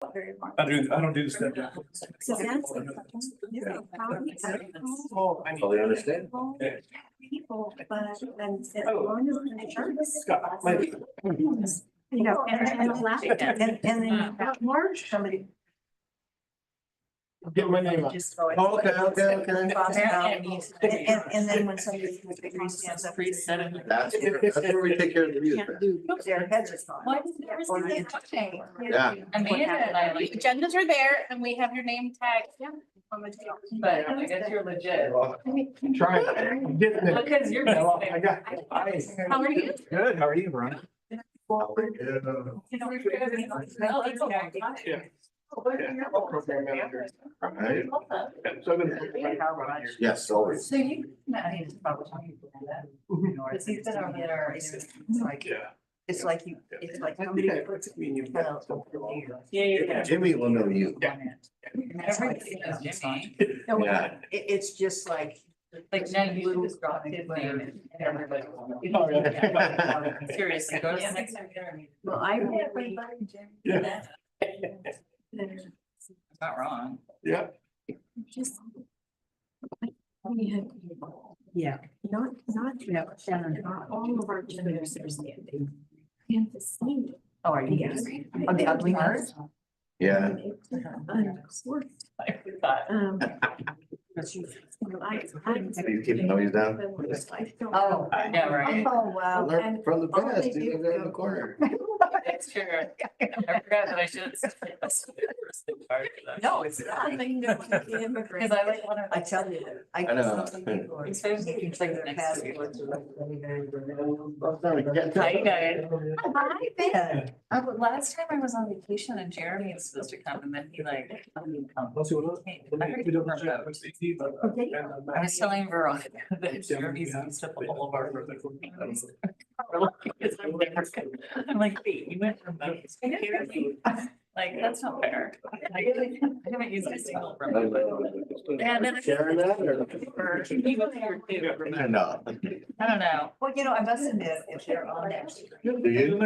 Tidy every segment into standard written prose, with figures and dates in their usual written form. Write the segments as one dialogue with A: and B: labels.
A: I don't do this stuff.
B: So that's.
A: Oh, I
C: Totally understand.
B: People, but then as long as the insurance.
A: Scott,
B: You know, and then March, somebody.
A: Get my name up.
B: Just go.
C: Okay.
B: And then when somebody with big stands up.
C: That's where we take care of the music.
B: Can't do, their heads are gone.
D: Why did you ever see that thing?
C: Yeah.
D: Amanda and I like.
E: Agendas are there and we have your name tagged.
D: But I guess you're legit.
A: Trying. I'm getting there.
D: Because you're.
A: Well, I got.
E: How are you?
A: Good, how are you, Veronica?
D: You know, it's okay.
A: Yeah. Program manager.
C: Right.
A: So I've been.
C: Yes, always.
D: So you, I mean, it's probably talking about that. Because he's been over there. It's like,
A: Yeah.
B: It's like you, it's like somebody.
D: yeah.
C: Jimmy will know you.
D: Everything is Jimmy.
B: No,
C: Yeah.
B: it's just like.
D: Like now you just dropped his name and everybody.
A: Oh, yeah.
D: Seriously, go to the next time.
B: Well, I.
A: Yeah.
D: It's not wrong.
A: Yeah.
B: Just. We had. Yeah. Not, not all of our genders are standing. And the same.
D: Oh, are you?
B: Yes.
D: On the ugly part?
C: Yeah.
D: I forgot.
C: You keep the noise down.
D: Oh, yeah, right.
B: Oh, wow.
C: Learn from the
B: all they
C: best,
B: do
C: you live in the corner.
D: It's true. I forgot that I should.
B: No, it's not.
D: Because I like one of.
B: I tell you.
C: I know.
D: Especially if it's like
B: Their
D: next to you.
B: passports are like very, very, very.
D: Hi, guys.
B: Hi, Ben.
D: Last time I was on vacation and Jeremy was supposed to come and then he like.
A: Let's see what
D: I heard he remote.
B: Okay.
D: I was telling Veronica that Jeremy's used up all of our. I'm like, wait, you went from boats to Jeremy? Like, that's not fair. I haven't used a single remote. And then.
C: Sharing that or?
D: He was here too.
C: No.
D: I don't know.
B: Well, you know, I must admit, if they're on there.
C: Do you?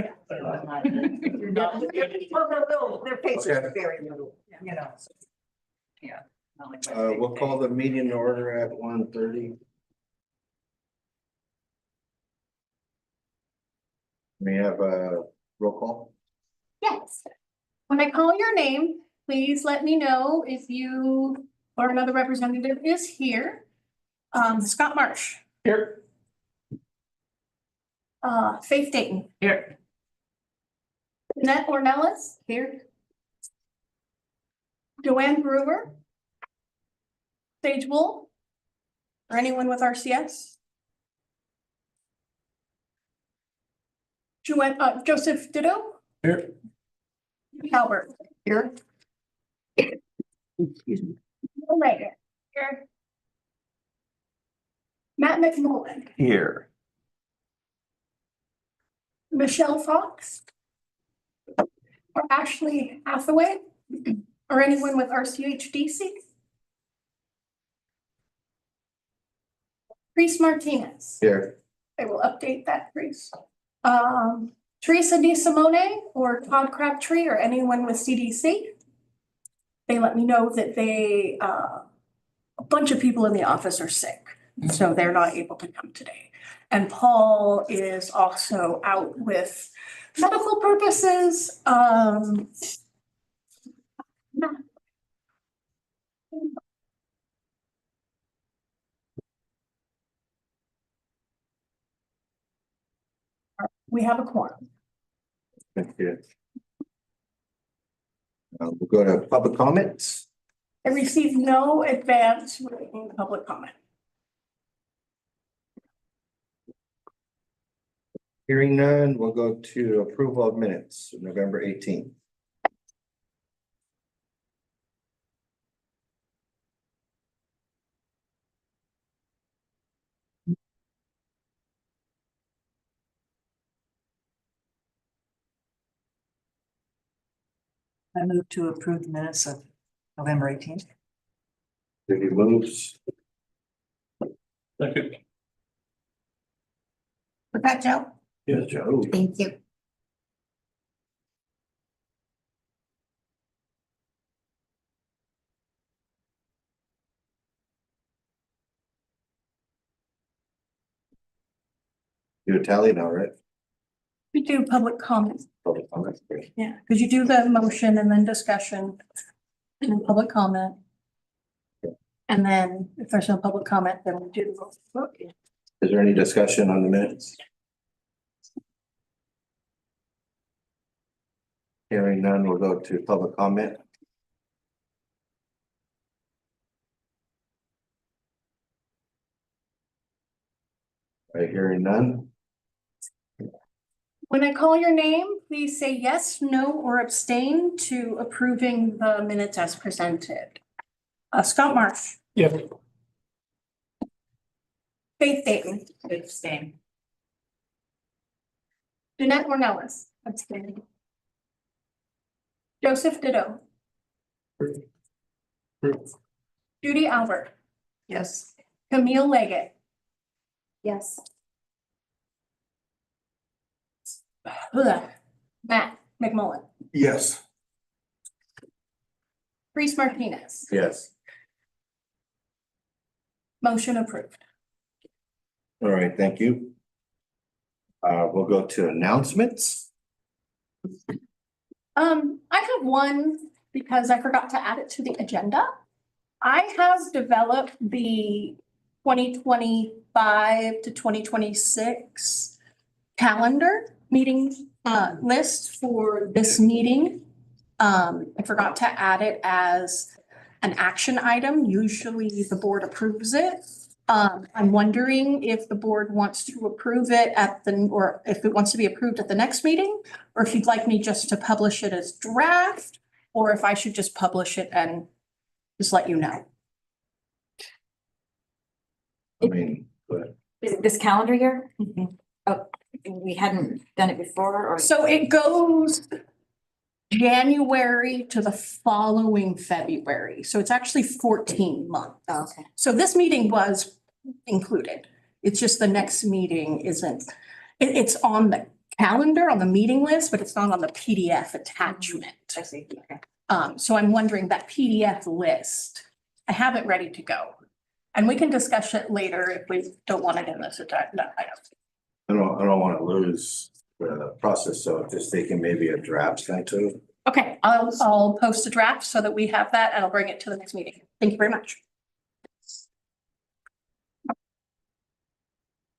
B: Well, they're little, their faces are very little, you know.
D: Yeah. Not like my big
C: We'll call
D: thing.
C: the meeting to order at 1:30. We have a roll call.
E: Yes. When I call your name, please let me know if you or another representative is here. Scott Marsh,
A: Here.
E: Faith Dayton,
D: Here.
E: Jeanette Ornelas, here. Joanne Brewer. Sage Wool. Or anyone with RCS. Joseph Ditto,
A: Here.
E: Calvert,
B: Here.
E: Excuse me. Right here. Matt McMullen,
C: Here.
E: Michelle Fox. Or Ashley Hathaway, or anyone with RCHDC. Reese Martinez.
C: Here.
E: I will update that, Reese. Teresa Di Simone or Todd Crabtree or anyone with CDC. They let me know that they, a bunch of people in the office are sick, so they're not able to come today. And Paul is also out with medical purposes. We have a quorum.
C: Thank you. We'll go to public comments.
E: I received no advance written public comment.
C: Hearing none, we'll go to approval of minutes, November 18th.
B: I move to approve the minutes of November 18th.
C: Vicky moves.
A: Second.
E: Was that Joe?
A: Yeah.
C: Joe.
E: Thank you.
C: Do a tally now, right?
E: We do public comment,
C: Public comment, great.
E: yeah, because you do the motion and then discussion and then public comment. And then if there's no public comment, then we do the vote.
C: Is there any discussion on the minutes? Hearing none, we'll go to public comment. Right, hearing none.
E: When I call your name, please say yes, no, or abstain to approving the minutes as presented. Scott Marsh,
A: Yeah.
E: Faith Dayton,
D: Abstain.
E: Jeanette Ornelas, abstaining. Joseph Ditto, Judy Albert,
D: Yes.
E: Camille Leggett,
B: Yes.
E: Matt McMullen,
C: Yes.
E: Reese Martinez.
C: Yes.
E: Motion approved.
C: All right, thank you. We'll go to announcements.
E: I have one because I forgot to add it to the agenda. I have developed the 2025 to 2026 calendar meeting list for this meeting. I forgot to add it as an action item. Usually the board approves it. I'm wondering if the board wants to approve it or if it wants to be approved at the next meeting, or if you'd like me just to publish it as draft, or if I should just publish it and just let you know.
C: I mean, but
B: Is it this calendar year? Oh, we hadn't done it before or?
E: So it goes January to the following February. So it's actually 14 months.
B: Oh, okay.
E: So this meeting was included. It's just the next meeting isn't. It's on the calendar, on the meeting list, but it's not on the PDF attachment.
B: I see. Okay.
E: So I'm wondering that PDF list, I have it ready to go. And we can discuss it later if we don't want it in this agenda item.
C: I don't want to lose the process, so just thinking maybe a draft sent to.
E: Okay, I'll post a draft so that we have that and I'll bring it to the next meeting. Thank you very much.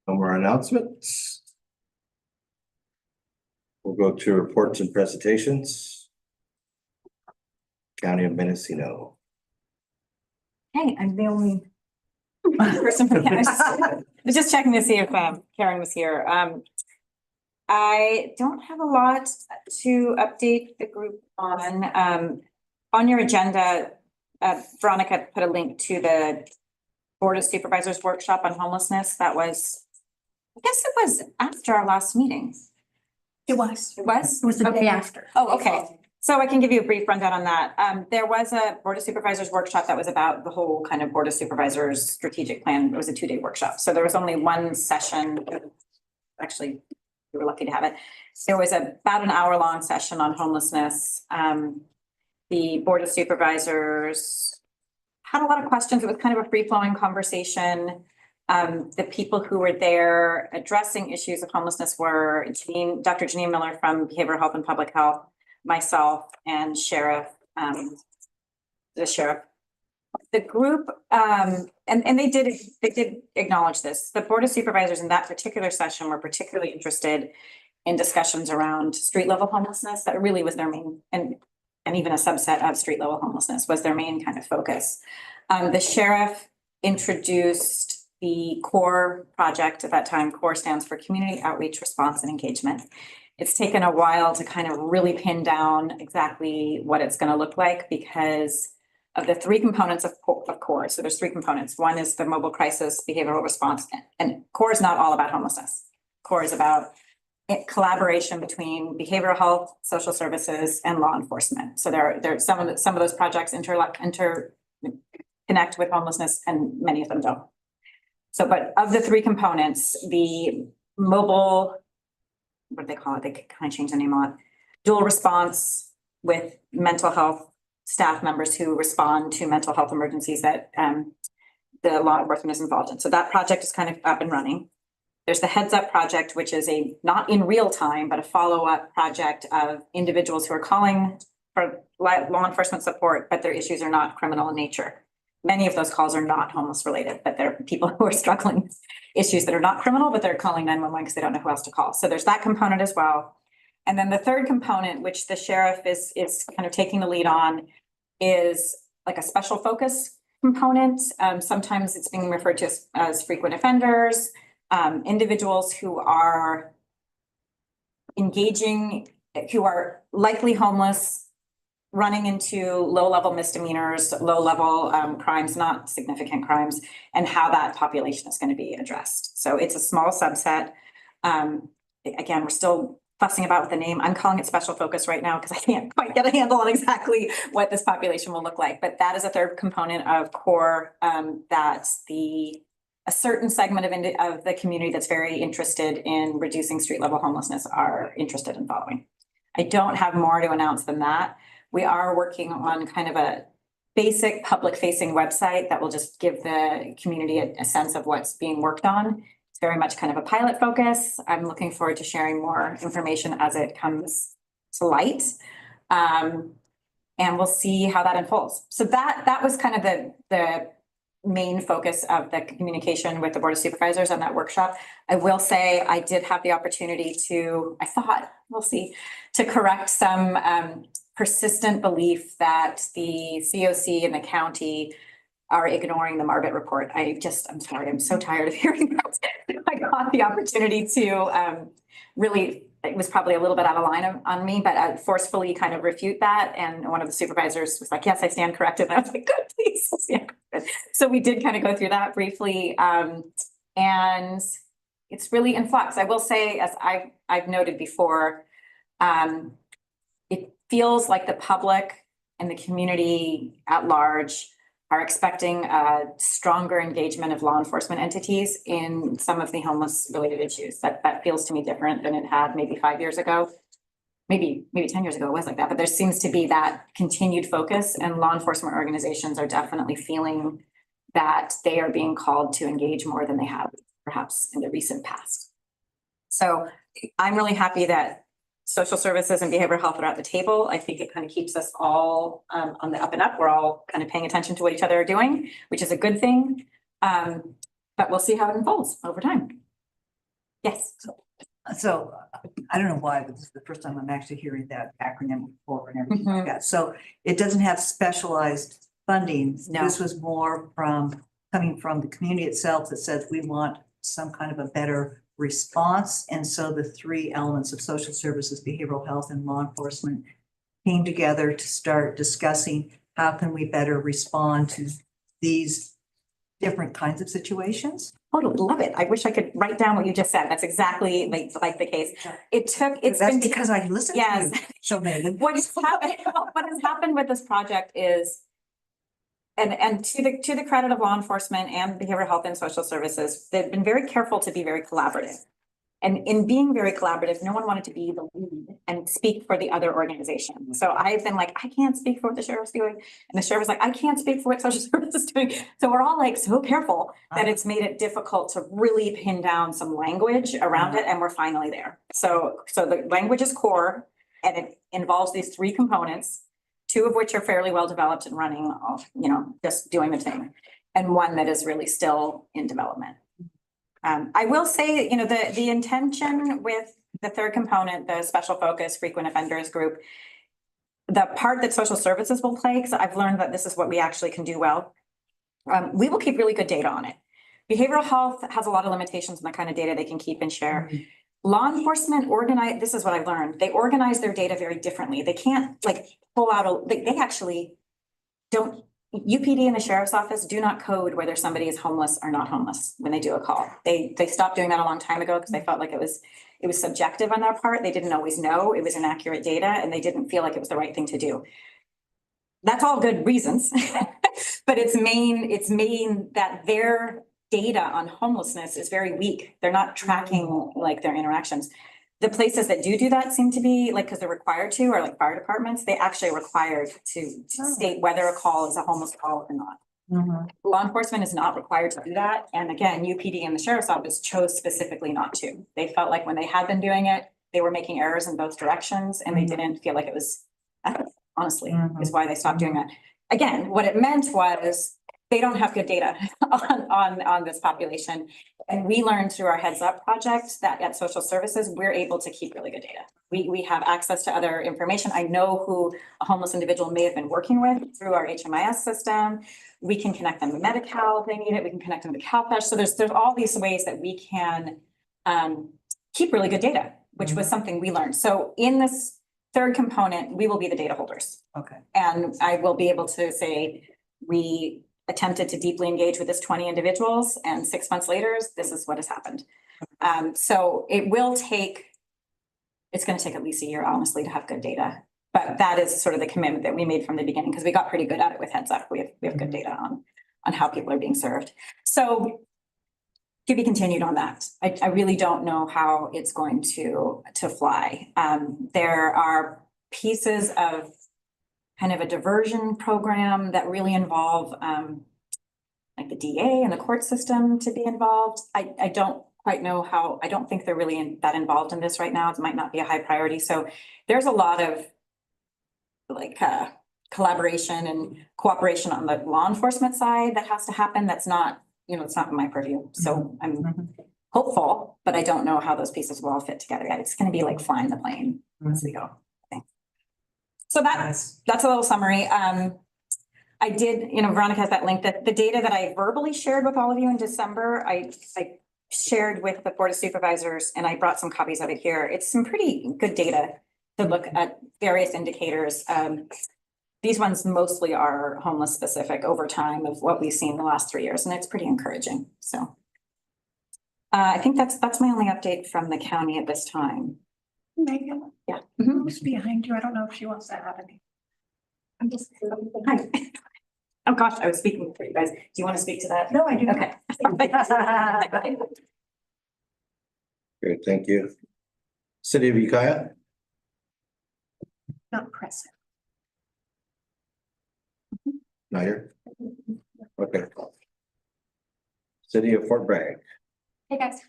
C: No more announcements. We'll go to reports and presentations. County of Mendocino.
B: Hey, I'm the only person from Canada. I was just checking to see if Karen was here. I don't have a lot to update the group on. On your agenda, Veronica put a link to the Board of Supervisors workshop on homelessness. That was, I guess it was after our last meeting.
E: It was.
B: It was?
E: It was the day
B: Okay.
E: after.
B: Oh, okay. So I can give you a brief rundown on that. There was a Board of Supervisors workshop that was about the whole kind of Board of Supervisors strategic plan. It was a 2-day workshop. So there was only one session. Actually, we were lucky to have it. There was about an hour-long session on homelessness. The Board of Supervisors had a lot of questions. It was kind of a free-flowing conversation. The people who were there addressing issues of homelessness were Dr. Janine Miller from Behavioral Health and Public Health, myself, and the sheriff. The group, and they did acknowledge this. The Board of Supervisors in that particular session were particularly interested in discussions around street level homelessness. That really was their main, and even a subset of street level homelessness was their main kind of focus. The sheriff introduced the CORE project at that time. CORE stands for Community Outreach, Response, and Engagement. It's taken a while to kind of really pin down exactly what it's going to look like because of the 3 components of CORE. So there's 3 components. One is the mobile crisis behavioral response, and CORE is not all about homelessness. CORE is about collaboration between behavioral health, social services, and law enforcement. So there some of those projects interconnect with homelessness, and many of them don't. So, but of the 3 components, the mobile, what do they call it? They kind of change the name on it. Dual response with mental health staff members who respond to mental health emergencies that the law enforcement is involved in. So that project is kind of up and running. There's the Heads Up Project, which is a, not in real time, but a follow-up project of individuals who are calling for law enforcement support, but their issues are not criminal in nature. Many of those calls are not homeless related, but they're people who are struggling with issues that are not criminal, but they're calling 911 because they don't know who else to call. So there's that component as well. And then the third component, which the sheriff is kind of taking the lead on, is like a special focus component. Sometimes it's being referred to as frequent offenders, individuals who are engaging, who are likely homeless, running into low-level misdemeanors, low-level crimes, not significant crimes, and how that population is going to be addressed. So it's a small subset. Again, we're still fussing about the name. I'm calling it special focus right now because I can't quite get a handle on exactly what this population will look like. But that is a third component of CORE that a certain segment of the community that's very interested in reducing street level homelessness are interested in following. I don't have more to announce than that. We are working on kind of a basic public facing website that will just give the community a sense of what's being worked on. It's very much kind of a pilot focus. I'm looking forward to sharing more information as it comes to light. And we'll see how that unfolds. So that was kind of the main focus of the communication with the Board of Supervisors on that workshop. I will say I did have the opportunity to, I thought, we'll see, to correct some persistent belief that the COC and the county are ignoring the Marbit report. I'm sorry, I'm so tired of hearing that. I got the opportunity to really, it was probably a little bit out of line on me, but forcefully kind of refute that. And one of the supervisors was like, yes, I stand corrected. And I was like, good, please stand corrected. So we did kind of go through that briefly. And it's really in flux. I will say, as I've noted before, it feels like the public and the community at large are expecting a stronger engagement of law enforcement entities in some of the homeless related issues. That feels to me different than it had maybe 5 years ago. Maybe 10 years ago it was like that, but there seems to be that continued focus, and law enforcement organizations are definitely feeling that they are being called to engage more than they have perhaps in the recent past. So I'm really happy that social services and behavioral health are at the table. I think it kind of keeps us all on the up and up. We're all kind of paying attention to what each other are doing, which is a good thing. But we'll see how it unfolds over time. Yes.
F: So I don't know why, but this is the first time I'm actually hearing that acronym before and everything like that. So it doesn't have specialized funding.
B: No.
F: This was more coming from the community itself that says we want some kind of a better response. And so the three elements of social services, behavioral health, and law enforcement came together to start discussing how can we better respond to these different kinds of situations.
B: Oh, love it. I wish I could write down what you just said. That's exactly like the case. It's
F: That's
B: been
F: because I listened
B: yes.
F: to you, so Megan.
B: What has happened with this project is, and to the credit of law enforcement and behavioral health and social services, they've been very careful to be very collaborative. And in being very collaborative, no one wanted to be the lead and speak for the other organization. So I've been like, I can't speak for what the sheriff's doing. And the sheriff was like, I can't speak for what social services is doing. So we're all like so careful that it's made it difficult to really pin down some language around it. And we're finally there. So the language is core, and it involves these three components, two of which are fairly well developed and running, just doing the thing, and one that is really still in development. I will say, the intention with the third component, the special focus frequent offenders group, the part that social services will play, because I've learned that this is what we actually can do well. We will keep really good data on it. Behavioral health has a lot of limitations on the kind of data they can keep and share. Mm-hmm. Law enforcement this is what I've learned. They organize their data very differently. They can't pull out they actually don't. UPD and the sheriff's office do not code whether somebody is homeless or not homeless when they do a call. They stopped doing that a long time ago because they felt like it was subjective on their part. They didn't always know it was inaccurate data, and they didn't feel like it was the right thing to do. That's all good reasons, but it's main that their data on homelessness is very weak. They're not tracking their interactions. The places that do that seem to be because they're required to, or fire departments, they actually are required to state whether a call is a homeless call or not. Law enforcement is not required to do that. And again, UPD and the sheriff's office chose specifically not to. They felt like when they had been doing it, they were making errors in both directions and they didn't feel like it was ethical, honestly, is why they stopped doing that. Again, what it meant was they don't have good data on this population. And we learned through our Heads Up project that at social services, we're able to keep really good data. We have access to other information. I know who a homeless individual may have been working with through our HMIS system. We can connect them to Medi-Cal if they need it. We can connect them to CalPERS. So there's all these ways that we can keep really good data, which was something we learned. So in this third component, we will be the data holders.
F: Okay.
B: And I will be able to say, we attempted to deeply engage with this 20 individuals and 6 months later, this is what has happened. So it will take, it's going to take at least a year, honestly, to have good data. But that is sort of the commitment that we made from the beginning because we got pretty good at it with Heads Up. We have good data on how people are being served. So to be continued on that. I really don't know how it's going to fly. There are pieces of kind of a diversion program that really involve like the DA and the court system to be involved. I don't quite know how, I don't think they're really that involved in this right now. It might not be a high priority. So there's a lot of like collaboration and cooperation on the law enforcement side that has to happen. That's not, you know, it's not in my purview. So I'm hopeful, but I don't know how those pieces will all fit together yet. It's going to be like flying the plane as we go. So that's a little summary. I did, you know, Veronica has that link that the data that I verbally shared with all of you in December, I shared with the Board of Supervisors and I brought some copies of it here. It's some pretty good data to look at various indicators. These ones mostly are homeless specific over time of what we've seen the last 3 years, and it's pretty encouraging. So I think that's my only update from the county at this time.
E: Megan.
B: Yeah.
E: Who's behind you? I don't know if she wants to add anything. I'm just.
B: Hi. Oh gosh, I was speaking for you guys. Do you want to speak to that?
E: No, I do.
B: Okay.
C: Great, thank you. City of Ukiah?
E: Not present.
C: Not here? Okay. City of Fort Bragg?
G: Hey guys,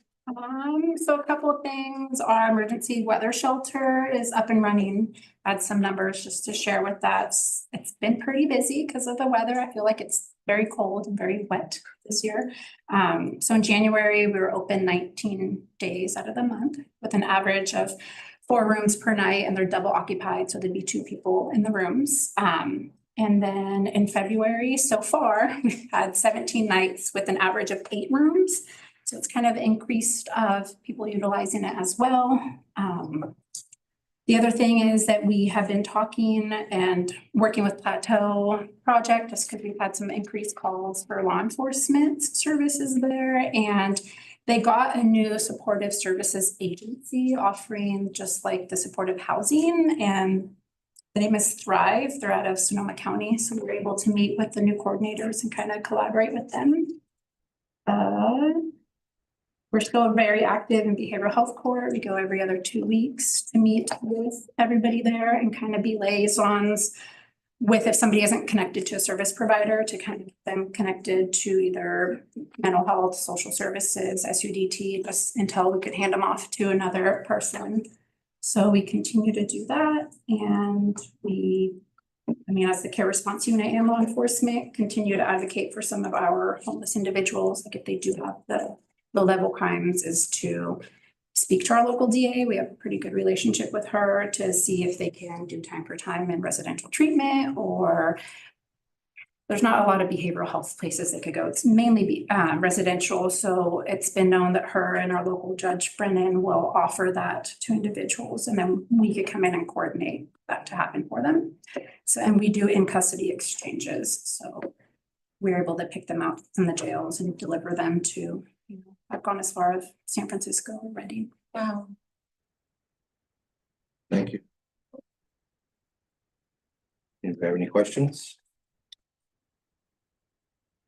G: so a couple of things, our emergency weather shelter is up and running. I had some numbers just to share with that. It's been pretty busy because of the weather. I feel like it's very cold and very wet this year. So in January, we were open 19 days out of the month with an average of 4 rooms per night and they're double occupied. So there'd be 2 people in the rooms. And then in February, so far, we've had 17 nights with an average of 8 rooms. So it's kind of increased of people utilizing it as well. The other thing is that we have been talking and working with Plateau Project just because we've had some increased calls for law enforcement services there. And they got a new supportive services agency offering just like the supportive housing, and the name is Thrive. They're out of Sonoma County. So we were able to meet with the new coordinators and kind of collaborate with them. We're still very active in behavioral health court. We go every other 2 weeks to meet with everybody there and kind of be liaisons with if somebody isn't connected to a service provider to kind of get them connected to either mental health, social services, SUDT, just until we could hand them off to another person. So we continue to do that. And as the care response unit and law enforcement, continue to advocate for some of our homeless individuals, like if they do have the level crimes, is to speak to our local DA. We have a pretty good relationship with her to see if they can do time for time in residential treatment, or there's not a lot of behavioral health places they could go. It's mainly residential. So it's been known that her and our local judge, Brennan, will offer that to individuals, and then we could come in and coordinate that to happen for them. So, and we do in custody exchanges. So we're able to pick them out from the jails and deliver them to, I've gone as far as San Francisco already.
E: Wow.
C: Thank you. Do you have any questions?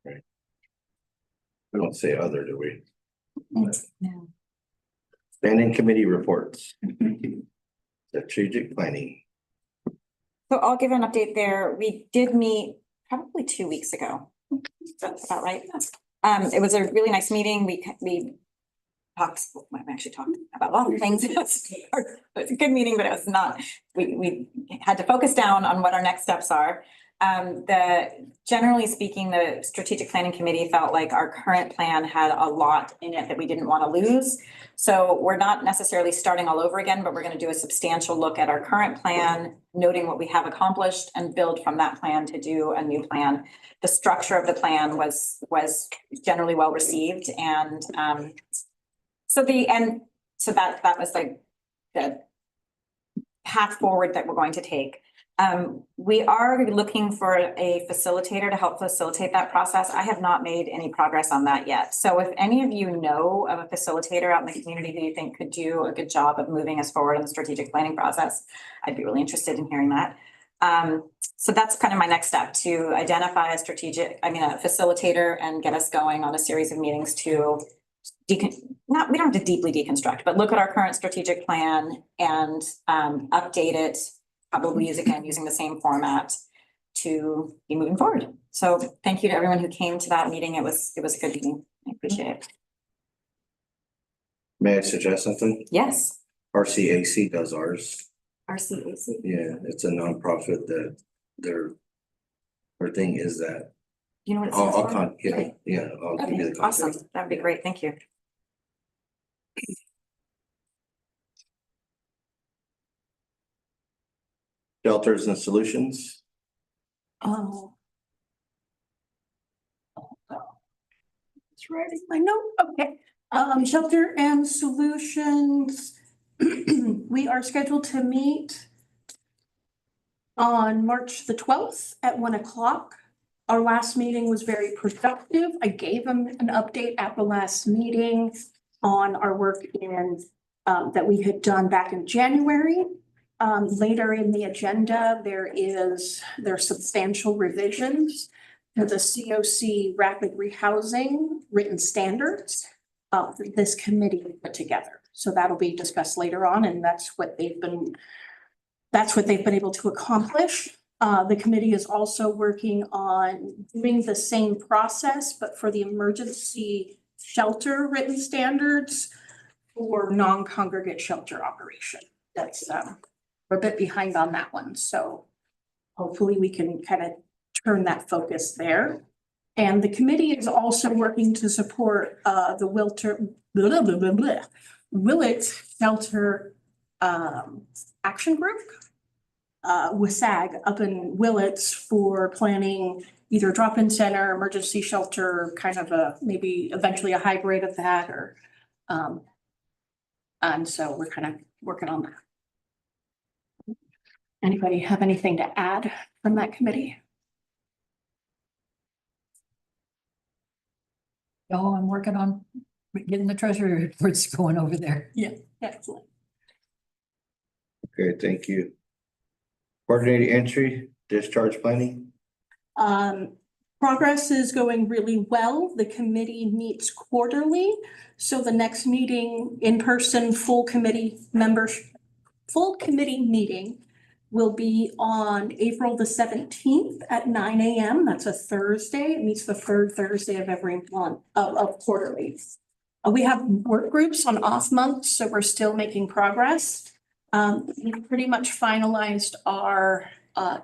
C: Right. We don't say other, do we?
B: No.
C: Standing committee reports. Strategic planning.
B: So I'll give an update there. We did meet probably 2 weeks ago. That's about right. It was a really nice meeting. We talked, well, we actually talked about a lot of things. It was a good meeting, but it was not, we had to focus down on what our next steps are. Generally speaking, the strategic planning committee felt like our current plan had a lot in it that we didn't want to lose. So we're not necessarily starting all over again, but we're going to do a substantial look at our current plan, noting what we have accomplished and build from that plan to do a new plan. The structure of the plan was generally well received, and so that was like the path forward that we're going to take. We are looking for a facilitator to help facilitate that process. I have not made any progress on that yet. So if any of you know of a facilitator out in the community who you think could do a good job of moving us forward in the strategic planning process, I'd be really interested in hearing that. So that's kind of my next step, to identify a facilitator and get us going on a series of meetings to we don't have to deeply deconstruct, but look at our current strategic plan and update it, probably using the same format to be moving forward. So thank you to everyone who came to that meeting. It was a good meeting. I appreciate it.
C: May I suggest something?
B: Yes.
C: RCAC does ours.
B: RCAC.
C: Yeah, it's a nonprofit that their thing is that.
B: You know what it stands for?
C: I'll give you
B: Okay,
C: the
B: awesome.
C: contact.
B: That'd be great. Thank you.
C: Shelters and solutions.
E: Oh. It's writing my note, okay. Shelter and Solutions. We are scheduled to meet on March the 12th at 1 o'clock. Our last meeting was very productive. I gave them an update at the last meeting on our work that we had done back in January. Later in the agenda, there are substantial revisions to the COC rapid rehousing written standards that this committee put together. So that'll be discussed later on, and that's what they've been able to accomplish. The committee is also working on doing the same process, but for the emergency shelter written standards for non-congregate shelter operation. That's we're a bit behind on that one, so hopefully we can kind of turn that focus there. And the committee is also working to support the Willett Shelter Action Group, WSAG up in Willits, for planning either drop-in center, emergency shelter, kind of maybe eventually a hybrid of that, or and so we're kind of working on that. Anybody have anything to add from that committee?
D: Oh, I'm working on getting the treasury reports going over there.
E: Yeah, excellent.
C: Okay, thank you. Coordinated entry, discharge planning.
E: Progress is going really well. The committee meets quarterly. So the next meeting, in person, full committee meeting will be on April the 17th at 9 a.m. That's a Thursday. It meets the third Thursday of every month of quarterly. We have work groups on off months, so we're still making progress. We've pretty much finalized our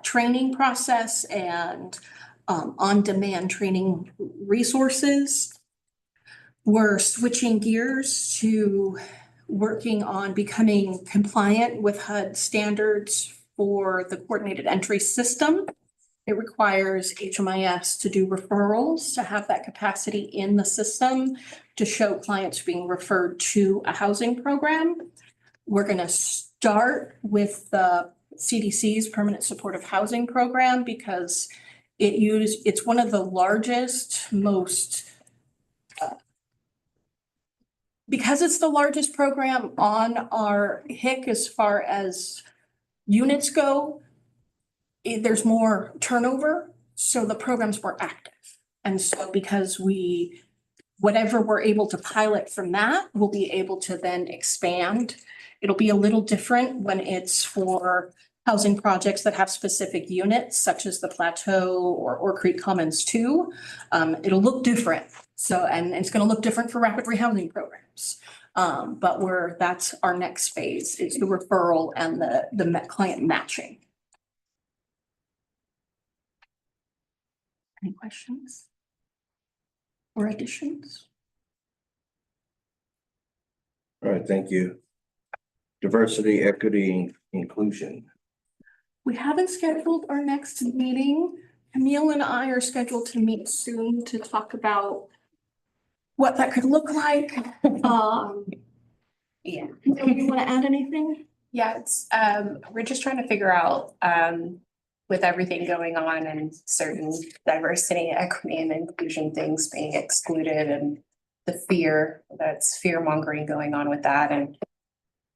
E: training process and on-demand training resources. We're switching gears to working on becoming compliant with HUD standards for the coordinated entry system. It requires HMIS to do referrals, to have that capacity in the system to show clients being referred to a housing program. We're going to start with the CDC's Permanent Supportive Housing Program because it's one of the largest, because it's the largest program on our HIC as far as units go, there's more turnover, so the program's more active. And so because whatever we're able to pilot from that, we'll be able to then expand. It'll be a little different when it's for housing projects that have specific units such as the Plateau or Oak Creek Commons 2. It'll look different. So, and it's gonna look different for rapid rehousing programs. But that's our next phase, is the referral and the client matching. Any questions? Or additions?
C: All right, thank you. Diversity, equity, inclusion.
E: We haven't scheduled our next meeting. Camille and I are scheduled to meet soon to talk about what that could look like.
H: Yeah.
E: Do you want to add anything?
H: Yeah, we're just trying to figure out, with everything going on and certain diversity, equity and inclusion things being excluded and the fear mongering going on with that and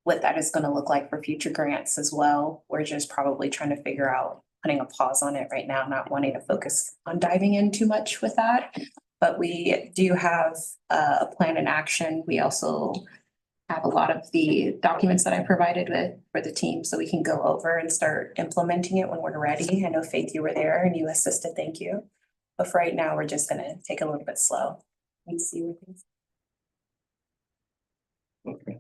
H: what that is going to look like for future grants as well. We're just probably trying to figure out, putting a pause on it right now, not wanting to focus on diving in too much with that. But we do have a plan in action. We also have a lot of the documents that I provided with for the team, so we can go over and start implementing it when we're ready. I know Faith, you were there and you assisted, thank you. But for right now, we're just gonna take a little bit slow and see where things.
C: Okay.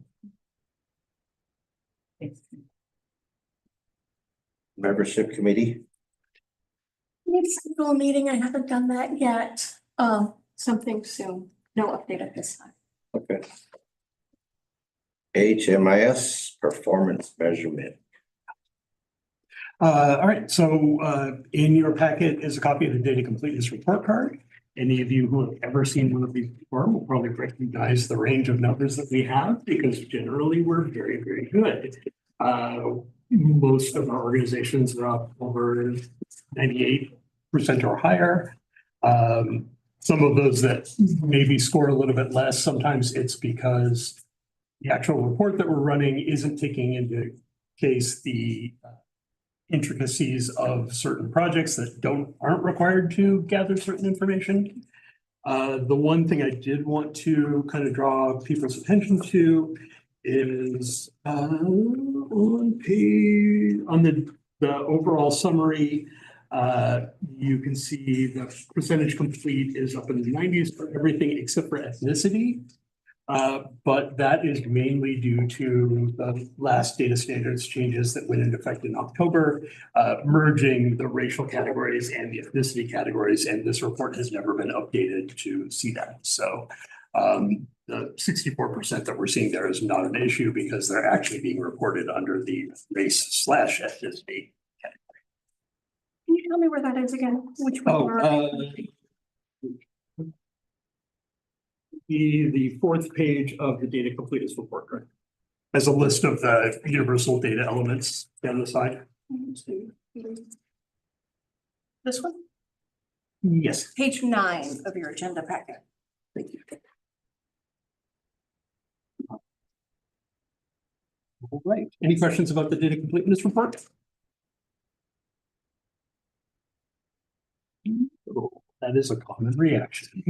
C: Membership committee.
E: Need to schedule a meeting. I haven't done that yet. Something soon. No update at this time.
C: Okay. HMIS performance measurement.
A: All right, so in your packet is a copy of the data completeness report card. Any of you who have ever seen one of these before will probably recognize the range of numbers that we have, because generally we're very, very good. Most of our organizations are up over 98% or higher. Some of those that maybe score a little bit less, sometimes it's because the actual report that we're running isn't taking into case the intricacies of certain projects that aren't required to gather certain information. The one thing I did want to kind of draw people's attention to is on the overall summary, you can see the percentage complete is up in the 90s for everything except for ethnicity. But that is mainly due to the last data standards changes that went into effect in October, merging the racial categories and the ethnicity categories, and this report has never been updated to see that. So the 64% that we're seeing there is not an issue because they're actually being reported under the race/ethnicity.
E: Can you tell me where that is again? Which one?
A: The fourth page of the data completeness report card has a list of the universal data elements down the side.
E: This one?
A: Yes.
E: Page 9 of your agenda packet. Thank you.
A: All right. Any questions about the data completeness report? Oh, that is a common reaction.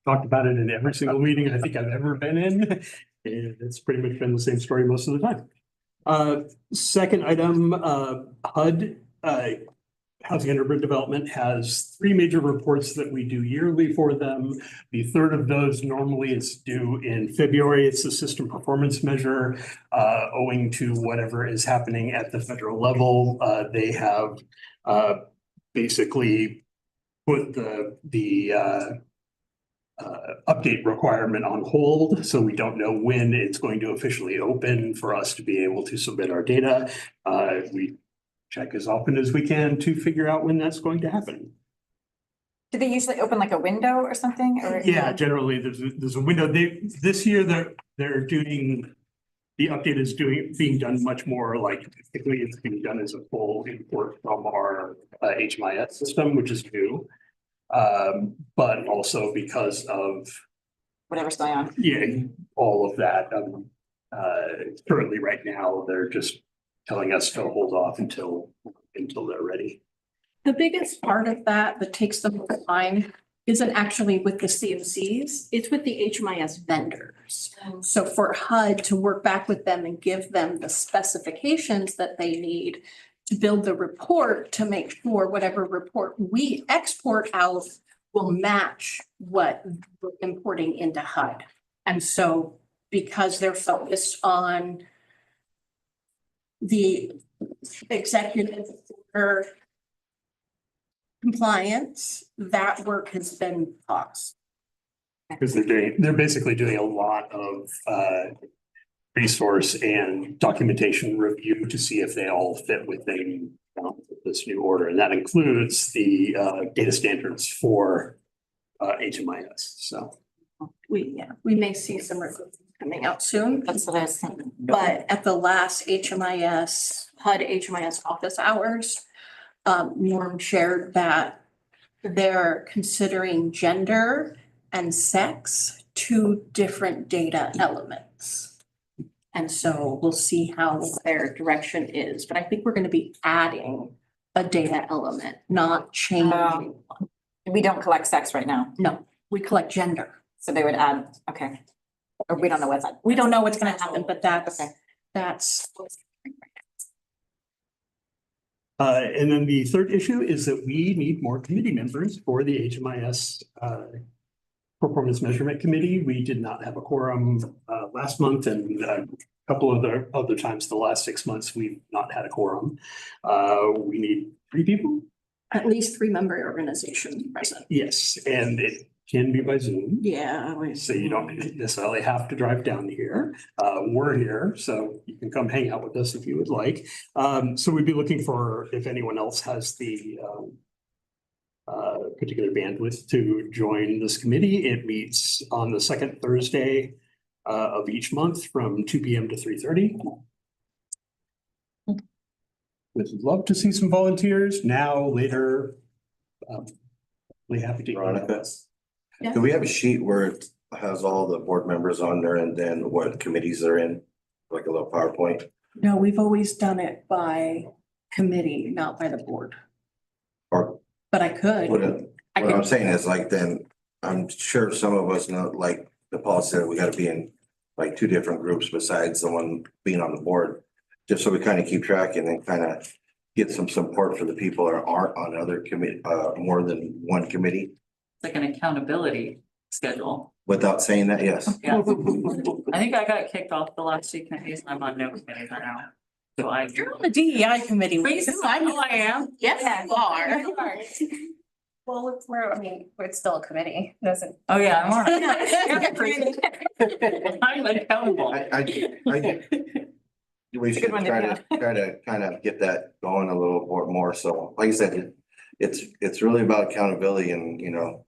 A: Talked about it in every single meeting I think I've ever been in. And it's pretty much been the same story most of the time. Second item, HUD, Housing and Urban Development, has 3 major reports that we do yearly for them. The third of those normally is due in February. It's a system performance measure. Owing to whatever is happening at the federal level, they have basically put the update requirement on hold. So we don't know when it's going to officially open for us to be able to submit our data. We check as often as we can to figure out when that's going to happen.
B: Do they usually open like a window or something? Or
A: Yeah, generally there's a window. This year they're doing, the update is being done much more like typically it's being done as a full import from our HMIS system, which is new. But also because of
B: whatever's going on.
A: Yeah, all of that. Currently right now, they're just telling us to hold off until they're ready.
E: The biggest part of that takes the most time isn't actually with the CMCs, it's with the HMIS vendors. So for HUD to work back with them and give them the specifications that they need to build the report to make sure whatever report we export out will match what we're importing into HUD. And so because they're focused on the executive order compliance, that work has been paused.
A: Because they're basically doing a lot of resource and documentation review to see if they all fit within this new order. And that includes the data standards for HMIS. So
E: We may see some recruitment coming out soon.
B: That's what I was thinking.
E: But at the last HUD HMIS office hours, Norm shared that they're considering gender and sex two different data elements. And so we'll see how their direction is, but I think we're going to be adding a data element, not changing.
B: We don't collect sex right now,
E: No, we collect gender.
B: so they would add, okay. Or we don't know what's that.
E: We don't know what's going to happen, but
B: Okay.
E: that's.
A: and then the third issue is that we need more committee members for the HMIS Performance Measurement Committee. We did not have a quorum last month, and a couple of other times the last 6 months, we've not had a quorum. We need 3 people.
E: At least 3-member organizations present.
A: Yes, and it can be by Zoom.
E: Yeah.
A: So you don't necessarily have to drive down here. We're here, so you can come hang out with us if you would like. So we'd be looking for if anyone else has the particular bandwidth to join this committee. It meets on the second Thursday of each month from 2 p.m. to 3:30. Would love to see some volunteers now, later. Really happy to.
C: Veronica,
E: Yeah.
C: do we have a sheet where it has all the board members on there and then what committees they're in? Like a little PowerPoint?
E: No, we've always done it by committee, not by the board,
C: Or
E: but I could.
C: what
E: I
C: I'm
E: could,
C: saying is like, then I'm sure some of us know, like the policy said, we gotta be in like 2 different groups besides someone being on the board. Just so we kind of keep track and then kind of get some support for the people that aren't on other committee, more than one committee.
D: It's like an accountability schedule.
C: Without saying that, yes.
D: Yeah. I think I got kicked off the last 2 committees and I'm on no committee right now. So
E: you're on the DEI committee.
D: I know I am.
E: Yes, you are.
H: Well, it's where, I mean, it's still a committee, doesn't.
D: Oh, yeah, I'm on. I'm accountable.
C: We
B: It's a
C: should
B: good one to
C: try to kind of get that going a little more. So like I said, it's really about accountability and, you know,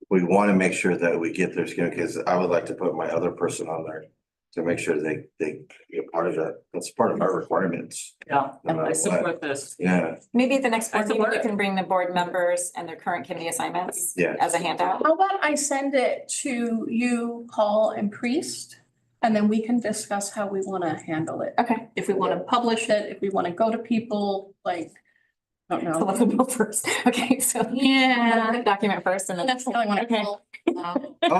C: we want to make sure that we get their skin, because I would like to put my other person on there to make sure they be a part of that. That's part of our requirements.
D: Yeah,
C: No matter
D: I
C: what.
D: support this.
C: Yeah,
B: Maybe at the next board
D: That's a
B: meeting, you
D: word.
B: can bring the board members and their current committee assignments
C: Yeah.
B: as a handout.
E: How about I send it to you, Paul and Priest, and then we can discuss how we want to handle it.
B: Okay.
E: If we want to publish it, if we want to go to people, like, I don't
B: So
E: know.
B: let them go first. Okay, so.
E: Yeah.
B: Document first and then.
E: That's the only one I
B: Okay.
E: feel.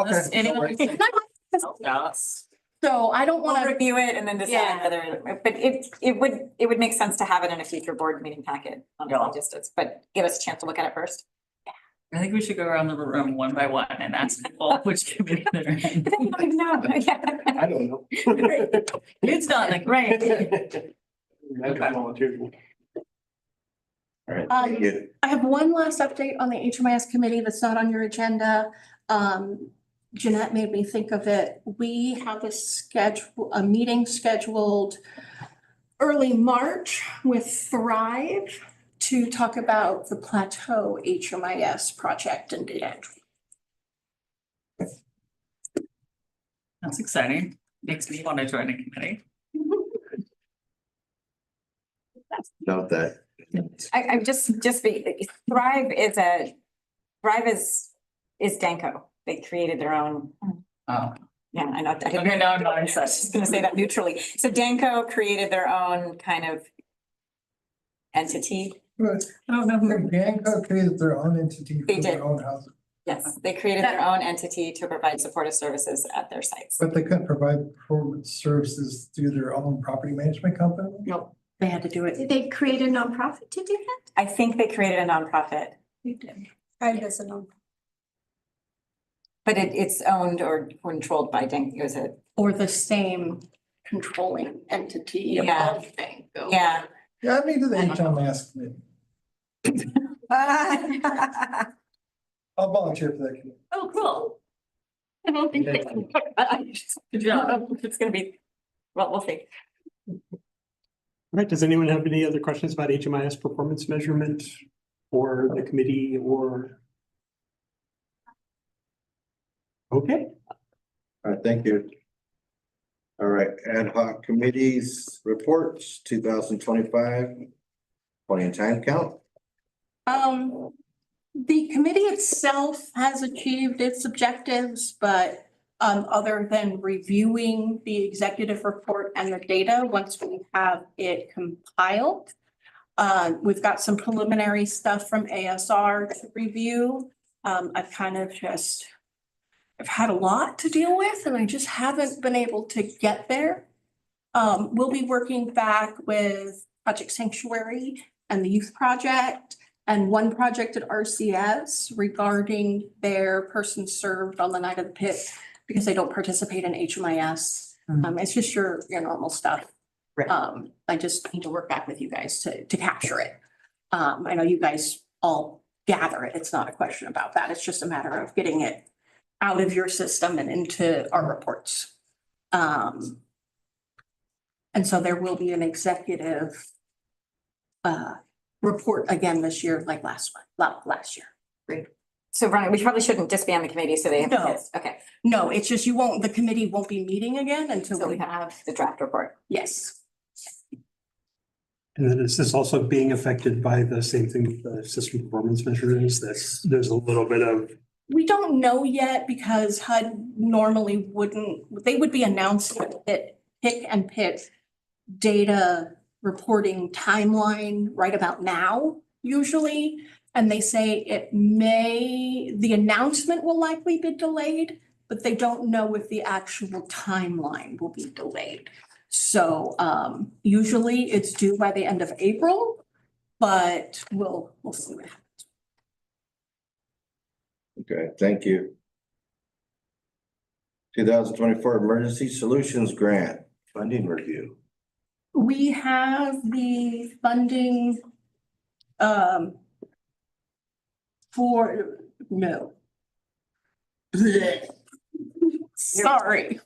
D: Does anyone
C: okay.
D: Yes.
E: So I don't
B: We'll
E: want to,
B: review it and then decide
E: Yeah.
B: whether, but it would make sense to have it in a future board meeting packet on
D: Yeah.
B: logistics, but give us a chance to look at it first.
D: I think we should go around the room one by one and ask people which committee they're in.
B: They don't even know. Yeah.
A: I don't know.
D: It's not like,
B: Right.
C: All right,
E: Um,
C: thank you.
E: I have one last update on the HMIS committee that's not on your agenda. Jeanette made me think of it. We have a meeting scheduled early March with Thrive to talk about the Plateau HMIS project and data.
D: That's exciting. Makes me want to join a committee.
C: Note that.
B: I just Thrive is Danco. They created their own.
D: Oh,
B: Yeah, I know.
D: okay, now I'm not
B: I was just gonna say that neutrally. So Danco created their own kind of entity.
I: Right.
B: I don't know who.
I: Danco created their own entity
B: They
I: for
B: did.
I: their own housing.
B: Yes, they created their own entity to provide supportive services at their sites.
I: But they couldn't provide performance services through their own property management company?
E: Nope, they had to do it.
G: Did they create a nonprofit to do that?
B: I think they created a nonprofit,
G: I doesn't know.
B: but it's owned or controlled by was it?
E: Or the same controlling entity
B: Yeah.
E: of Banco.
B: Yeah.
I: Yeah, I mean, to the HMS committee. I'll volunteer for that committee.
B: Oh, cool. I don't think they can. Good job. It's gonna be, well, we'll see.
A: All right, does anyone have any other questions about HMIS performance measurement or the committee or? Okay,
C: All right, thank you. All right, ad hoc committees, reports, 2025. Point in time count.
E: The committee itself has achieved its objectives, but other than reviewing the executive report and the data, once we have it compiled, we've got some preliminary stuff from ASR to review. I've had a lot to deal with and I just haven't been able to get there. We'll be working back with Project Sanctuary and the Youth Project and one project at RCS regarding their person served on the night of the pit because they don't participate in HMIS. It's just your normal stuff.
F: Right.
E: I just need to work back with you guys to capture it. I know you guys all gather it. It's not a question about that. It's just a matter of getting it out of your system and into our reports. And so there will be an executive report again this year, like last year.
B: So Ronnie, we probably shouldn't disband the committee so they have.
E: No.
B: Okay,
E: No, it's just the committee won't be meeting again until
B: so
E: we
B: we
E: have,
B: have the draft report.
E: yes.
A: and then is this also being affected by the same thing with the system performance measures? There's a little bit of,
E: We don't know yet because HUD normally they would be announcing it pick and pit data reporting timeline right about now, usually. And they say the announcement will likely be delayed, but they don't know if the actual timeline will be delayed. So usually it's due by the end of April, but we'll see what happens.
C: Okay, thank you. 2024 Emergency Solutions Grant Funding Review.
E: We have the funding Sorry.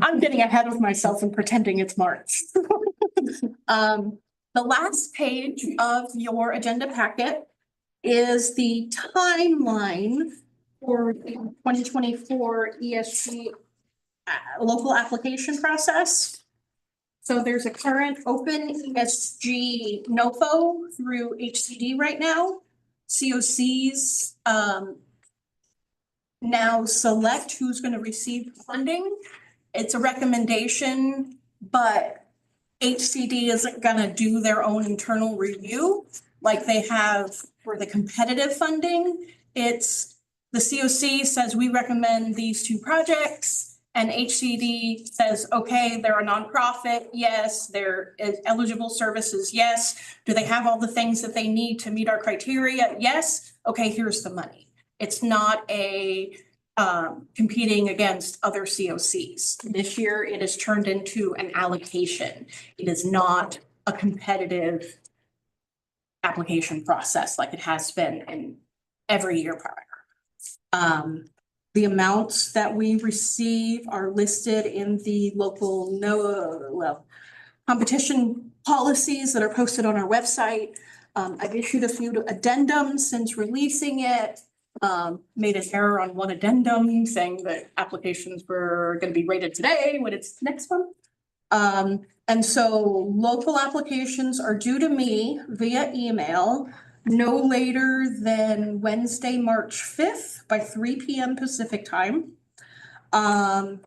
E: I'm getting ahead of myself and pretending it's March. The last page of your agenda packet is the timeline for the 2024 ESG local application process. So there's a current open ESG NOFO through HCD right now. COCs now select who's going to receive funding. It's a recommendation, but HCD isn't going to do their own internal review like they have for the competitive funding. It's the COC says we recommend these two projects. And HCD says, okay, they're a nonprofit. Yes, they're eligible services. Yes. Do they have all the things that they need to meet our criteria? Yes. Okay, here's the money. It's not a competing against other COCs. This year, it has turned into an allocation. It is not a competitive application process like it has been in every year prior. The amounts that we receive are listed in the local competition policies that are posted on our website. I've issued a few addendums since releasing it. Made an error on one addendum saying that applications were going to be rated today when it's next month. And so local applications are due to me via email no later than Wednesday, March 5th by 3 p.m. Pacific time. The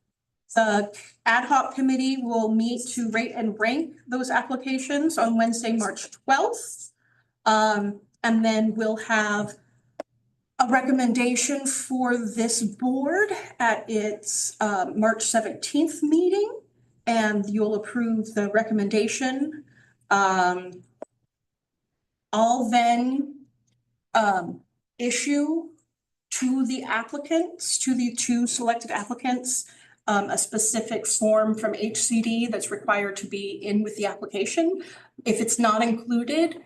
E: ad hoc committee will meet to rate and rank those applications on Wednesday, March 12th. And then we'll have a recommendation for this board at its March 17th meeting, and you'll approve the recommendation. I'll then issue to the applicants, to the two selected applicants, a specific form from HCD that's required to be in with the application. If it's not included,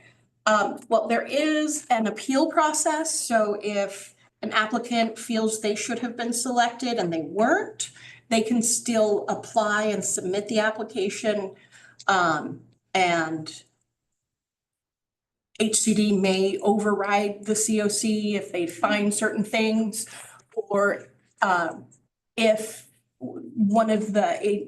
E: well, there is an appeal process. So if an applicant feels they should have been selected and they weren't, they can still apply and submit the application. And HCD may override the COC if they find certain things, or if one of the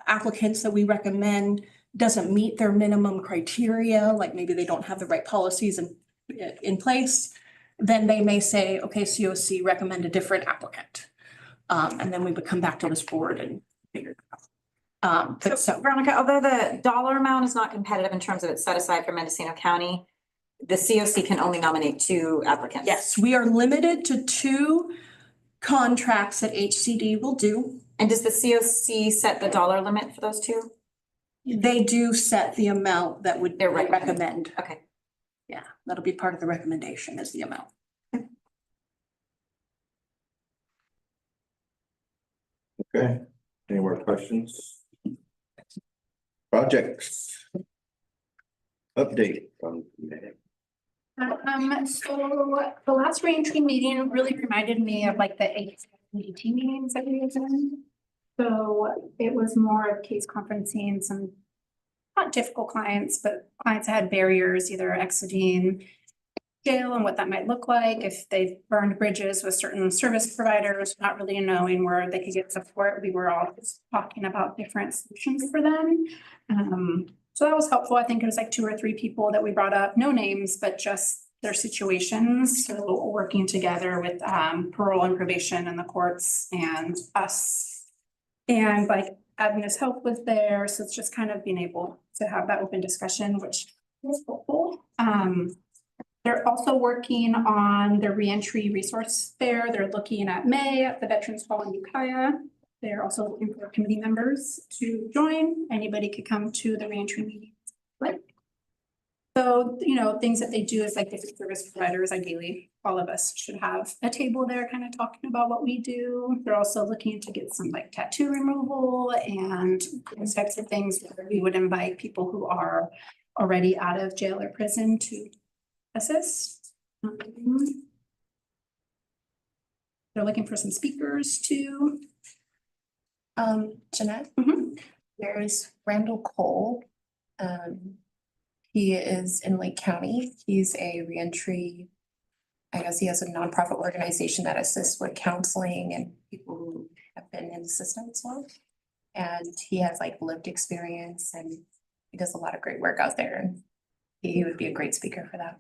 E: applicants that we recommend doesn't meet their minimum criteria, like maybe they don't have the right policies in place, then they may say, okay, COC, recommend a different applicant. And then we would come back to this board and figure it out.
B: So Veronica, although the dollar amount is not competitive in terms of it's set aside for Mendocino County, the COC can only nominate 2 applicants.
E: Yes, we are limited to 2 contracts that HCD will do.
B: And does the COC set the dollar limit for those 2?
E: They do set the amount that would
B: They're recommending.
E: recommend.
B: Okay.
E: Yeah, that'll be part of the recommendation is the amount.
C: Okay, any more questions? Projects. Update from May.
G: So the last reentry meeting really reminded me of like the 18 meetings that we had done. So it was more of case conferencing, some not difficult clients, but clients that had barriers, either exiting jail and what that might look like, if they've burned bridges with certain service providers, not really knowing where they could get support. We were all just talking about different solutions for them. So that was helpful. I think it was like 2 or 3 people that we brought up, no names, but just their situations. So working together with parole and probation and the courts and us. And like Agnes Help was there. So it's just kind of being able to have that open discussion, which was helpful. They're also working on the reentry resource fair. They're looking at May at the Veterans Hall in Ukiah. They're also looking for committee members to join. Anybody could come to the reentry meeting. So, you know, things that they do is like different service providers, ideally, all of us should have a table there kind of talking about what we do. They're also looking to get some like tattoo removal and those types of things where we would invite people who are already out of jail or prison to assist. They're looking for some speakers too.
H: Jeanette,
E: Mhm.
H: there's Randall Cole. He is in Lake County. He's a reentry, I guess he has a nonprofit organization that assists with counseling and people who have been in the system as well. And he has like lived experience and he does a lot of great work out there. And he would be a great speaker for that.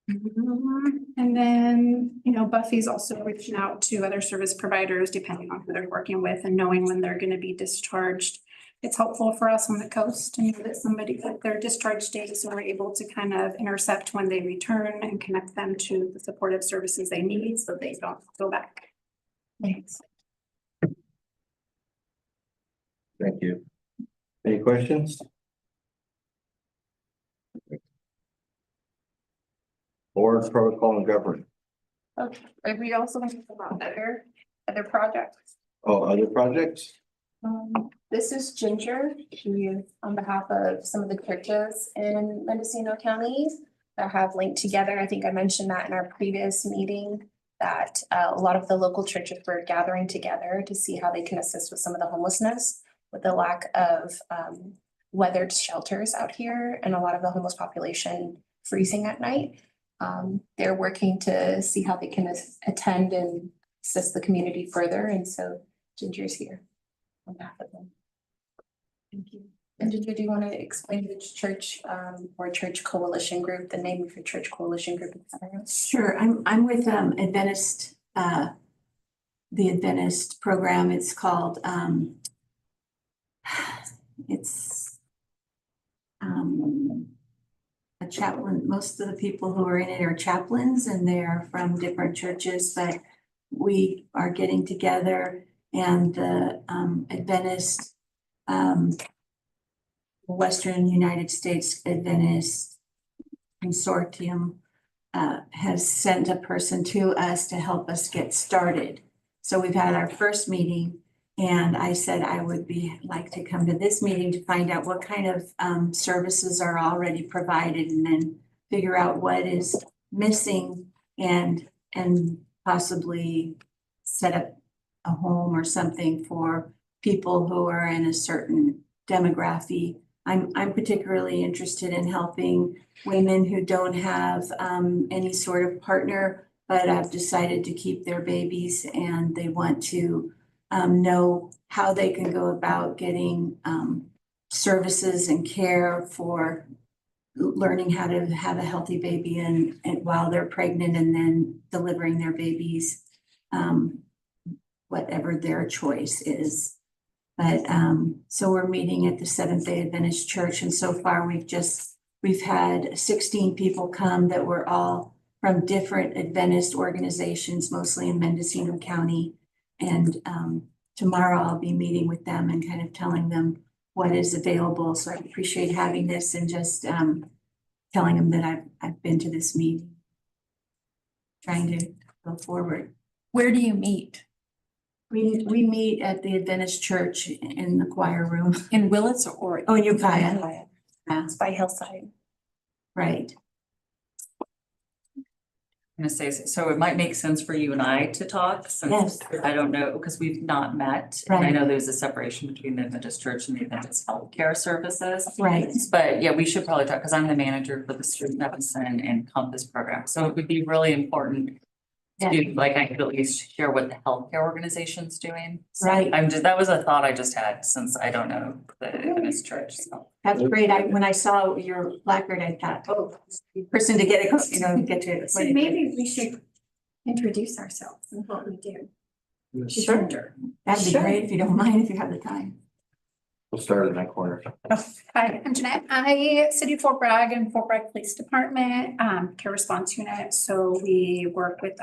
G: And then, you know, Buffy's also reaching out to other service providers, depending on who they're working with and knowing when they're gonna be discharged. It's helpful for us on the coast to know that somebody got their discharge date, so we're able to kind of intercept when they return and connect them to the supportive services they need, so they don't go back.
H: Thanks.
C: Thank you. Any questions? Board protocol and governance.
H: Okay, are we also going to talk about other projects?
C: Oh, other projects?
H: This is Ginger. She is on behalf of some of the churches in Mendocino County that have linked together. I think I mentioned that in our previous meeting, that a lot of the local churches were gathering together to see how they can assist with some of the homelessness, with the lack of weathered shelters out here and a lot of the homeless population freezing at night. They're working to see how they can attend and assist the community further. And so Ginger's here on behalf of them. Thank you. And Ginger, do you want to explain which church or church coalition group, the name of your church coalition group?
J: Sure, I'm with Adventist, the Adventist program. It's called a chaplain. Most of the people who are in it are chaplains and they're from different churches, but we are getting together and the Adventist, Western United States Adventist Consortium has sent a person to us to help us get started. So we've had our first meeting and I said I would like to come to this meeting to find out what kind of services are already provided and then figure out what is missing and possibly set up a home or something for people who are in a certain demography. I'm particularly interested in helping women who don't have any sort of partner, but have decided to keep their babies and they want to know how they can go about getting services and care for learning how to have a healthy baby and while they're pregnant and then delivering their babies, whatever their choice is. But so we're meeting at the Seventh-day Adventist Church, and so far we've had 16 people come that were all from different Adventist organizations, mostly in Mendocino County. And tomorrow I'll be meeting with them and kind of telling them what is available. So I appreciate having this and just telling them that I've been to this meeting, trying to go forward.
G: Where do you meet?
J: We meet at the Adventist Church in the choir room.
G: In Willits or?
J: Oh, in Ukiah. Yeah,
H: It's by Hillside.
J: right.
D: I'm gonna say, so it might make sense for you and I to talk, since I don't know, because we've not met. And I
J: Right.
D: know there's a separation between the Adventist Church and the Adventist Healthcare Services.
J: Right.
D: But yeah, we should probably talk, because I'm the manager for the Street Medicine and Compass program, so it would be really important to, like, I could at least share what the healthcare organization's doing. So
J: Right.
D: that was a thought I just had, since I don't know the Adventist Church, so.
J: That's great. When I saw your placard, I thought, oh, person to get it, get to.
G: So maybe we should introduce ourselves and what we do.
J: Sure. That'd be
G: Sure.
J: great if you don't mind, if you have the time.
C: We'll start in that corner.
G: Hi, I'm Jeanette. I City of Fort Bragg and Fort Bragg Police Department, care response unit. So we work with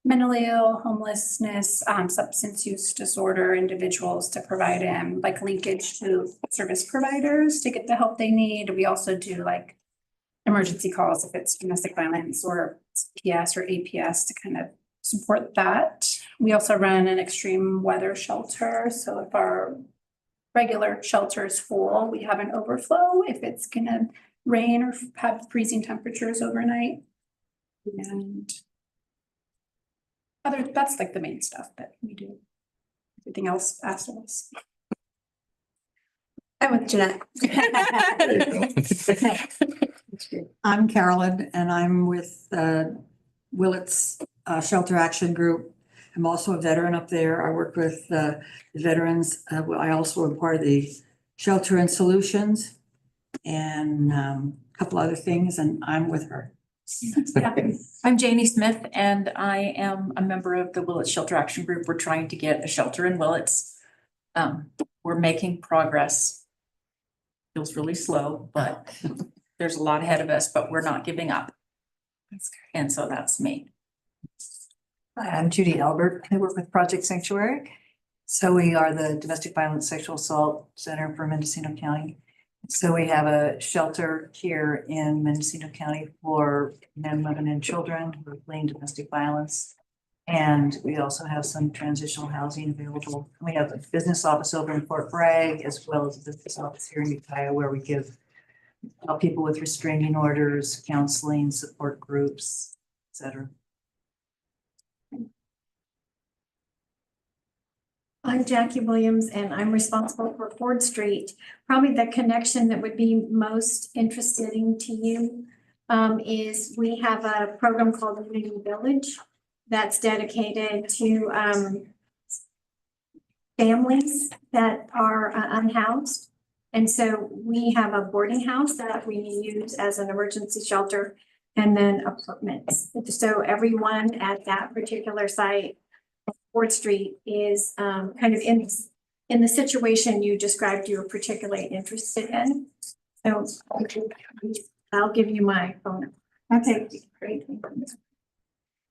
G: mentally ill, homelessness, substance use disorder individuals to provide them like linkage to service providers to get the help they need. We also do like emergency calls if it's domestic violence or PS or APS to kind of support that. We also run an extreme weather shelter. So if our regular shelter is full, we have an overflow if it's gonna rain or have freezing temperatures overnight. And that's like the main stuff that we do. Everything else asked of us.
J: I'm with Jeanette.
K: I'm Carolyn and I'm with Willits Shelter Action Group. I'm also a veteran up there. I work with the veterans. I also am part of the Shelter and Solutions and a couple other things, and I'm with her.
L: I'm Janie Smith and I am a member of the Willits Shelter Action Group. We're trying to get a shelter in Willits. We're making progress. Feels really slow, but there's a lot ahead of us, but we're not giving up. And so that's me.
F: Hi, I'm Judy Albert. I work with Project Sanctuary. So we are the Domestic Violence Sexual Assault Center for Mendocino County. So we have a shelter here in Mendocino County for men, women, and children who are fleeing domestic violence. And we also have some transitional housing available. We have a business office over in Fort Bragg, as well as a business office here in Ukiah, where we help people with restraining orders, counseling, support groups, et cetera.
G: I'm Jackie Williams and I'm responsible for Ford Street. Probably the connection that would be most interesting to you is we have a program called Unity Village that's dedicated to families that are unhoused. And so we have a boarding house that we use as an emergency shelter and then apartments. So everyone at that particular site, Ford Street, is kind of in the situation you described you were particularly interested in. So I'll give you my phone.
J: Okay,
G: Great.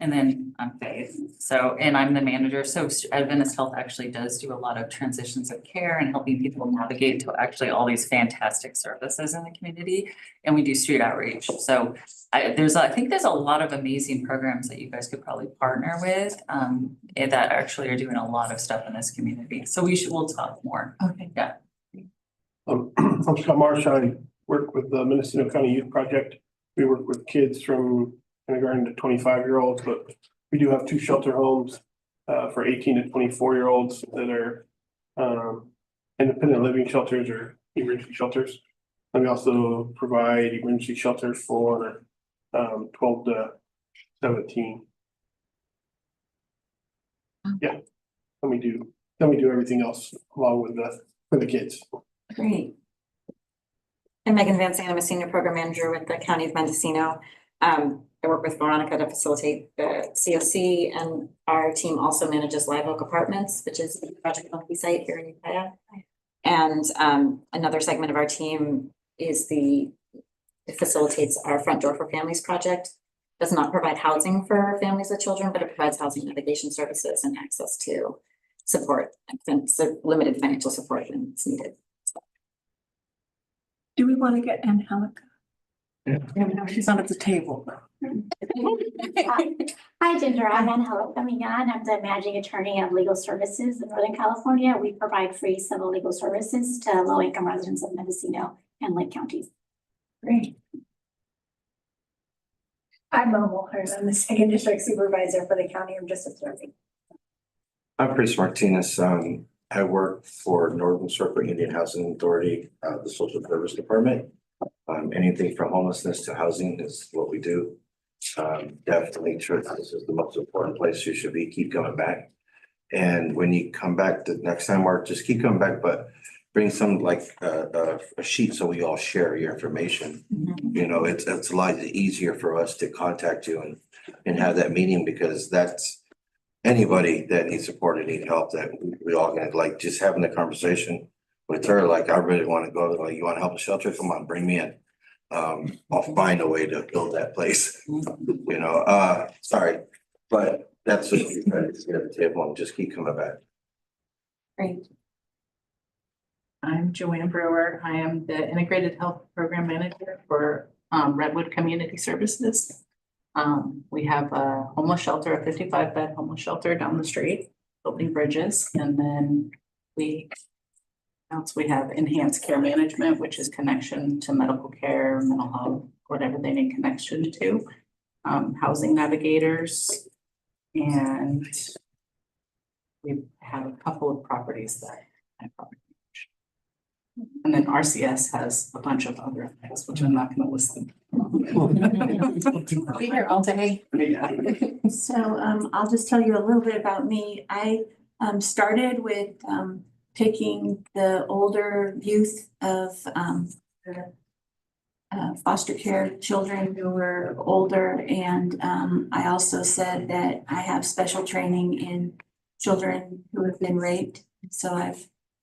D: And then I'm Faith, so, and I'm the manager, so Adventist Health actually does do a lot of transitions of care and helping people navigate to actually all these fantastic services in the community. And we do street outreach, so I think there's a lot of amazing programs that you guys could probably partner with, and that actually are doing a lot of stuff in this community, so we'll talk more.
J: okay.
D: Yeah.
M: I'm Scott Marsh. I work with the Mendocino County Youth Project. We work with kids from kindergarten to 25-year-olds, but we do have 2 shelter homes for 18 to 24-year-olds that are independent living shelters or emergency shelters. And we also provide emergency shelters for 12 to 17. Yeah, then we do everything else along with for the kids.
B: Great. I'm Megan Van Zandt. I'm a senior program manager with the County of Mendocino. I work with Veronica to facilitate the COC, and our team also manages Live Oak Apartments, which is a Project Monkey site here in Ukiah. And another segment of our team is it facilitates our Front Door for Families project. Does not provide housing for families with children, but it provides housing navigation services and access to support and limited financial support when it's needed.
G: Do we want to get Angelica?
L: She's not at the table.
N: Hi, Ginger. I'm Angelica Migan. I'm the managing attorney of Legal Services in Northern California. We provide free civil legal services to low-income residents of Mendocino and Lake counties.
J: Great.
E: I'm Mo Mulhern. I'm the second district supervisor for the county. I'm just observing.
C: I'm Chris Martinez. I work for Northern Circle Indian Housing Authority, the Social Service Department. Anything from homelessness to housing is what we do. Definitely church, this is the most important place you should be. Keep coming back. And when you come back the next time, or just keep coming back, but bring some like a sheet so we all share your information. You know, it's a lot easier for us to contact you and have that meeting, because that's anybody that needs support and need help, that we all gonna like just having the conversation with her. Like, I really want to go, like, you want to help the shelter? Come on, bring me in. I'll find a way to build that place, you know, sorry, but that's what you try to get at the table and just keep coming back.
B: Great.
L: I'm Joanna Brewer. I am the Integrated Health Program Manager for Redwood Community Services. We have a homeless shelter, a 55-bed homeless shelter down the street, building bridges, and then we have enhanced care management, which is connection to medical care, mental health, whatever they need connection to. Housing navigators, and we have a couple of properties that have property. And then RCS has a bunch of other things, which I'm not going to list them.
B: I'll be here all day.
J: So I'll just tell you a little bit about me. I started with picking the older youth of the foster care children who were older, and I also said that I have special training in children who have been raped. So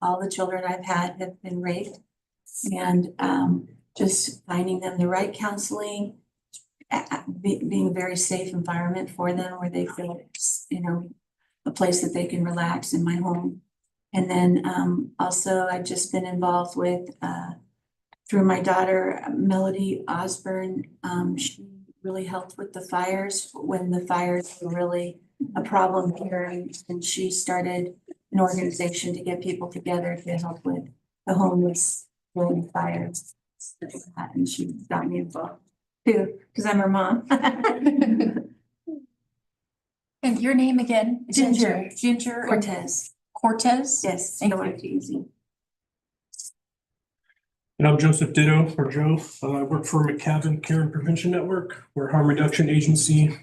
J: all the children I've had have been raped, and just finding them the right counseling, being a very safe environment for them where they feel, you know, a place that they can relax in my home. And then also I've just been involved with, through my daughter, Melody Osborne. She really helped with the fires when the fires were really a problem here. And she started an organization to get people together to help with the homeless during the fires. And she got me involved too, because I'm her mom.
L: And your name again?
J: Ginger.
L: Ginger
J: Cortez.
L: Cortez?
J: Yes,
L: Thank
J: so
L: you.
J: it's easy.
M: And I'm Joseph Ditto, or Joe. I work for McCavan Care and Prevention Network. We're a harm reduction agency.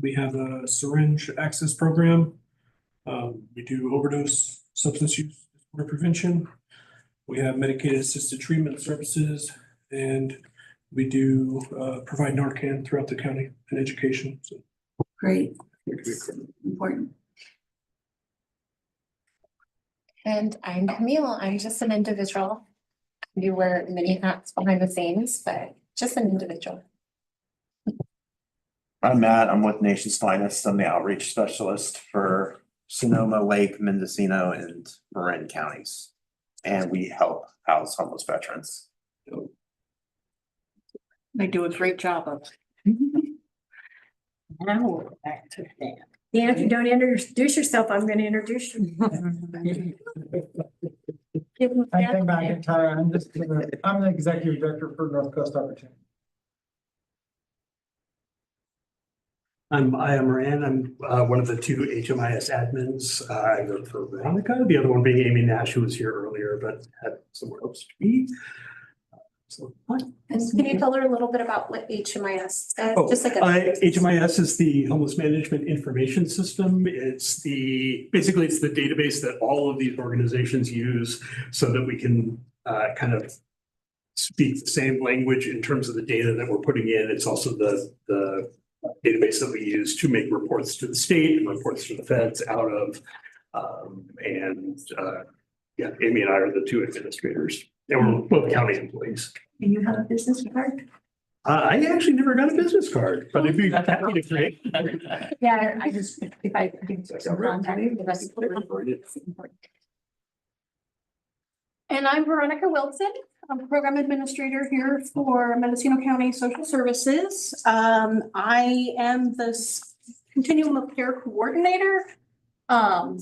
M: We have a syringe access program. We do overdose, substance use disorder prevention. We have medicated assisted treatment services, and we do provide Narcan throughout the county and education. So.
J: Great. Important.
H: And I'm Camille. I'm just an individual. We wear many hats behind the scenes, but Just an individual.
O: I'm Matt. I'm with Nation's Finest. I'm the outreach specialist for Sonoma, Lake, Mendocino, and Marin counties. And we help house homeless veterans.
L: They do a great job of.
J: Now we're back to Dan.
G: Dan, if you don't introduce yourself, I'm gonna introduce you. Give them
I: I
G: that.
I: came back in time. I'm the executive director for North Coast Opportunity.
A: I am Moran. I'm one of the two HMIS admins. I work for Veronica, the other one being Amy Nash, who was here earlier, but had somewhere else to be. So, hi.
H: And can you tell her a little bit about what HMIS,
A: Oh,
H: just like a.
A: HMIS is the Homeless Management Information System. It's basically it's the database that all of these organizations use so that we can kind of speak the same language in terms of the data that we're putting in. It's also the database that we use to make reports to the state and reports to the feds out of. Yeah, Amy and I are the two administrators, and we're both county employees.
J: And you have a business card?
A: I actually never got a business card, but if you got that to create.
J: Yeah, I just, if I give some contact, the rest of it.
E: And I'm Veronica Wilson. I'm a program administrator here for Mendocino County Social Services. I am the Continuum of Care Coordinator. And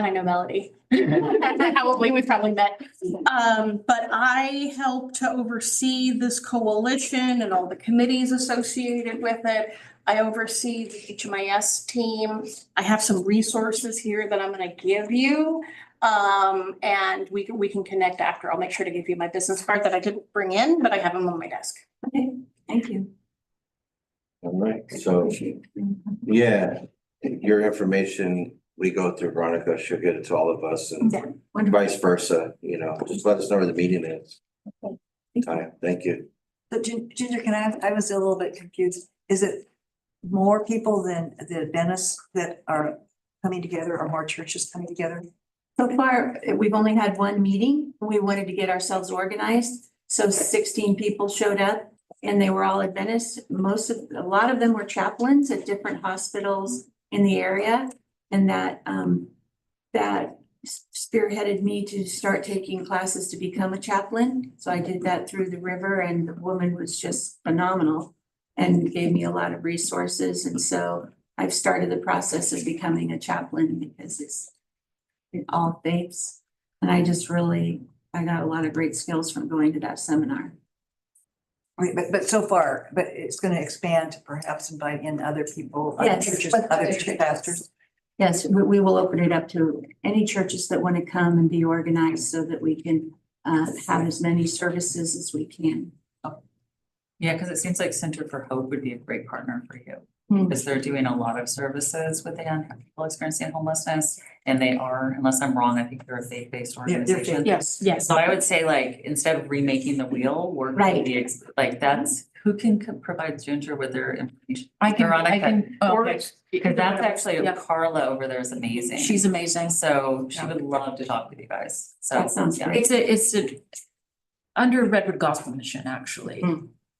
E: I know Melody. Probably, we've probably met. But I help to oversee this coalition and all the committees associated with it. I oversee the HMIS team. I have some resources here that I'm gonna give you. And we can connect after. I'll make sure to give you my business card that I didn't bring in, but I have them on my desk.
J: Okay, thank you.
C: All right, so, yeah, your information, we go through Veronica, she'll get it to all of us and
J: Yeah, wonderful.
C: vice versa, just let us know where the meeting is. All right, thank you.
F: So Ginger, can I was a little bit confused. Is it more people than the Adventists that are coming together or more churches coming together?
J: So far, we've only had one meeting. We wanted to get ourselves organized. So 16 people showed up and they were all Adventists. A lot of them were chaplains at different hospitals in the area. And that spearheaded me to start taking classes to become a chaplain. So I did that through the river and the woman was just phenomenal and gave me a lot of resources. And so I've started the process of becoming a chaplain because it's in all faiths. And I got a lot of great skills from going to that seminar.
F: Wait, but so far, but it's going to expand to perhaps invite in other people, other
J: Yes,
F: churches,
J: but
F: other
J: other
F: church
J: churches.
F: pastors.
J: Yes, we will open it up to any churches that want to come and be organized so that we can have as many services as we can.
D: Yeah, because it seems like Center for Hope would be a great partner for you.
J: Hmm.
D: Because they're doing a lot of services with the people experiencing homelessness. And they are, unless I'm wrong, I think they're a faith-based organization.
L: Yes, yes.
D: So I would say like, instead of remaking the wheel, work
J: Right.
D: with that's, who can provide Ginger with their information?
L: I
D: Veronica.
L: can, okay.
D: Because that's actually,
L: Yep.
D: Carla over there is amazing.
L: She's amazing.
D: So she would love to talk with you guys. So.
J: That sounds
D: yeah.
J: great.
L: It's under Redwood Gospel Mission, actually,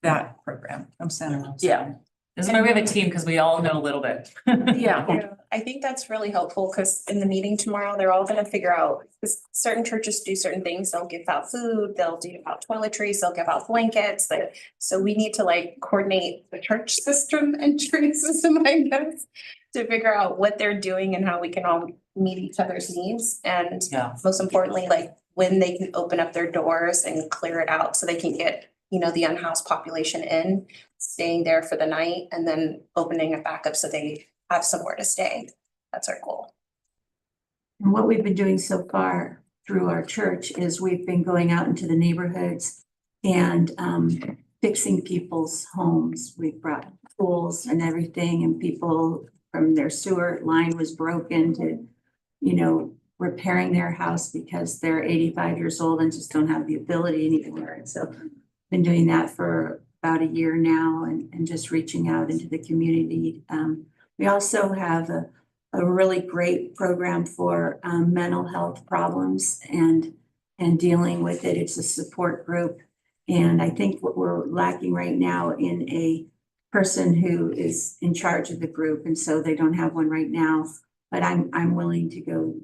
L: that program.
F: From Center.
L: Yeah,
D: This is why we have a team, because we all know a little bit.
L: yeah.
H: Yeah, I think that's really helpful because in the meeting tomorrow, they're all gonna figure out, because certain churches do certain things, they'll give out food, they'll do out toiletries, they'll give out blankets, so we need to like coordinate the church system and tree system, I guess, to figure out what they're doing and how we can all meet each other's needs, and
D: Yeah.
H: most importantly, like when they can open up their doors and clear it out so they can get, the unhoused population in, staying there for the night and then opening it back up so they have somewhere to stay. That's our goal.
J: And what we've been doing so far through our church is we've been going out into the neighborhoods and fixing people's homes. We've brought tools and everything, and people from their sewer line was broken to, repairing their house because they're 85 years old and just don't have the ability anymore. And so been doing that for about a year now and just reaching out into the community. We also have a really great program for mental health problems and dealing with it. It's a support group. And I think what we're lacking right now in a person who is in charge of the group, and so they don't have one right now. But I'm willing to go,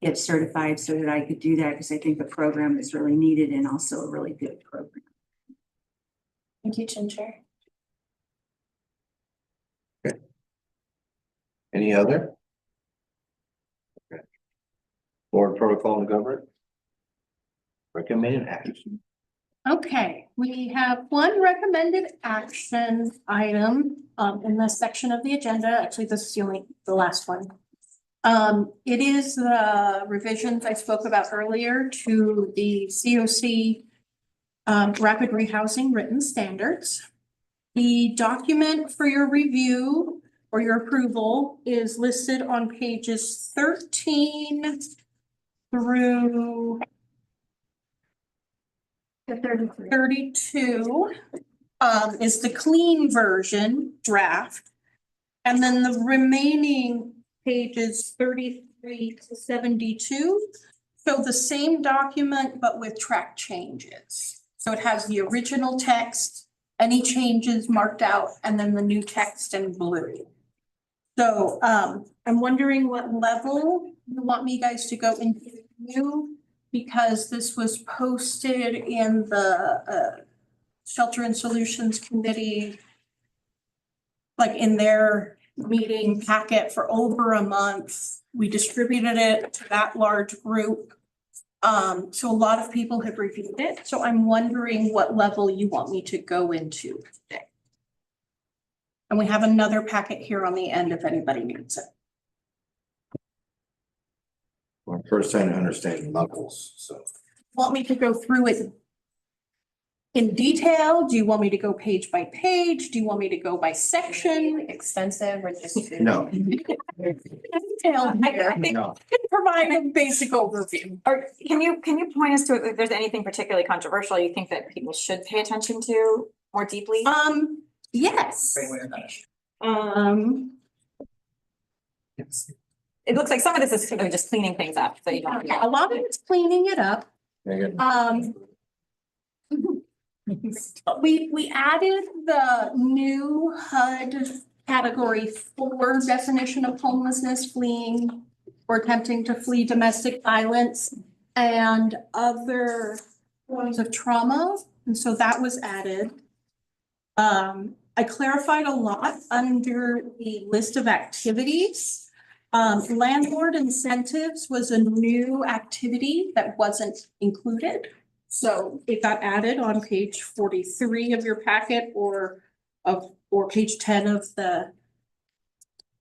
J: get certified so that I could do that, because I think the program is really needed and also a really good program.
H: Thank you, Ginger.
C: Any other? Okay. Board protocol and government. Recommended action.
E: Okay, we have one recommended action item in this section of the agenda. Actually, this is the last one. It is the revisions I spoke about earlier to the COC rapid rehousing written standards. The document for your review or your approval is listed on pages 13 through 32 is the clean version draft. And then the remaining pages 33 to 72 show the same document, but with track changes. So it has the original text, any changes marked out, and then the new text in blue. So I'm wondering what level you want me guys to go into review, because this was posted in the Shelter and Solutions Committee, like in their meeting packet for over a month. We distributed it to that large group. So a lot of people have reviewed it. So I'm wondering what level you want me to go into today. And we have another packet here on the end if anybody needs it.
C: Well, first trying to understand levels, so.
E: Want me to go through it in detail? Do you want me to go page by page? Do you want me to go by section?
H: Extensive or just?
C: No.
E: Detailed here.
B: I think,
C: No.
E: Can provide a basic overview.
B: or can you point us to if there's anything particularly controversial you think that people should pay attention to more deeply?
E: Yes.
B: It looks like some of this is sort of just cleaning things up, so you don't.
E: A lot of it's cleaning it up.
C: Very good.
E: We added the new HUD category 4 definition of homelessness, fleeing or attempting to flee domestic violence and other forms of trauma. And so that was added. I clarified a lot under the list of activities. Landlord incentives was a new activity that wasn't included. So it got added on page 43 of your packet or page 10 of the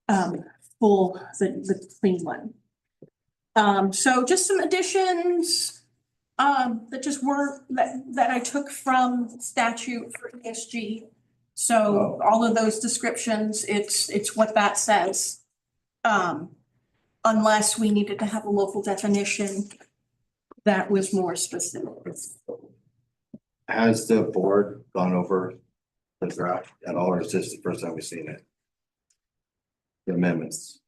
E: the clean one. So just some additions that just were that I took from statute for ESG. So all of those descriptions, it's what that says. Unless we needed to have a local definition that was more specific.
C: Has the board gone over the draft at all, or is this the first time we've seen it? The amendments.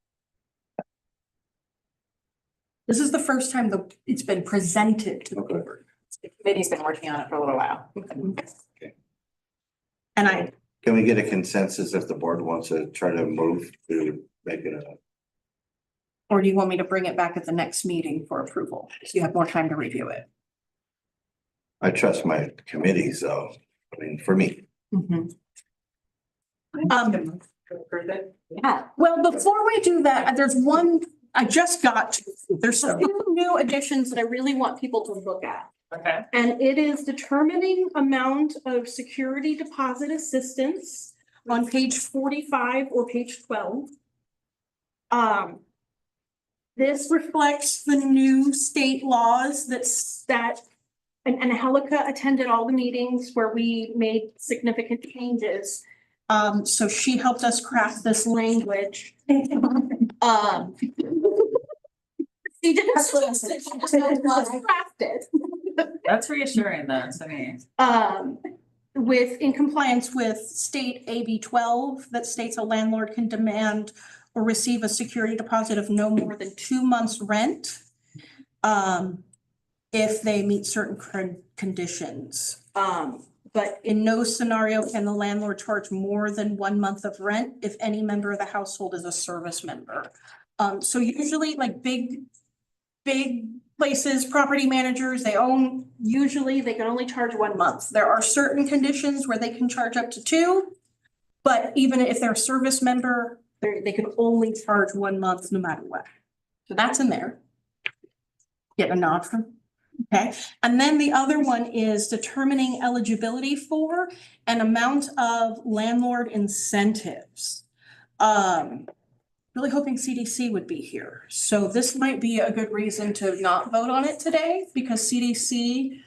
E: This is the first time it's been presented to the
C: Okay.
E: board.
B: The committee's been working on it for a little while.
C: Okay.
E: And
C: Can we get a consensus if the board wants to try to move to make it a?
E: or do you want me to bring it back at the next meeting for approval? So you have more time to review it.
C: I trust my committee, so, I mean, for me.
B: Yeah.
E: Well, before we do that, there's one, there's some new additions that I really want people to look at.
D: Okay.
E: And it is determining amount of security deposit assistance on page 45 or page 12. This reflects the new state laws and Angelica attended all the meetings where we made significant changes. So she helped us craft this language. She didn't assist it, she just helped us craft it.
D: That's reassuring though to me.
E: In compliance with state AB 12 that states a landlord can demand or receive a security deposit of no more than 2 months rent. if they meet certain conditions. But in no scenario can the landlord charge more than 1 month of rent if any member of the household is a service member. So usually like big places, property managers, usually they can only charge 1 month. There are certain conditions where they can charge up to 2. But even if they're a service member, they can only charge 1 month no matter what. So that's in there. Get a nod from, okay. And then the other one is determining eligibility for an amount of landlord incentives. Really hoping CDC would be here. So this might be a good reason to not vote on it today because CDC,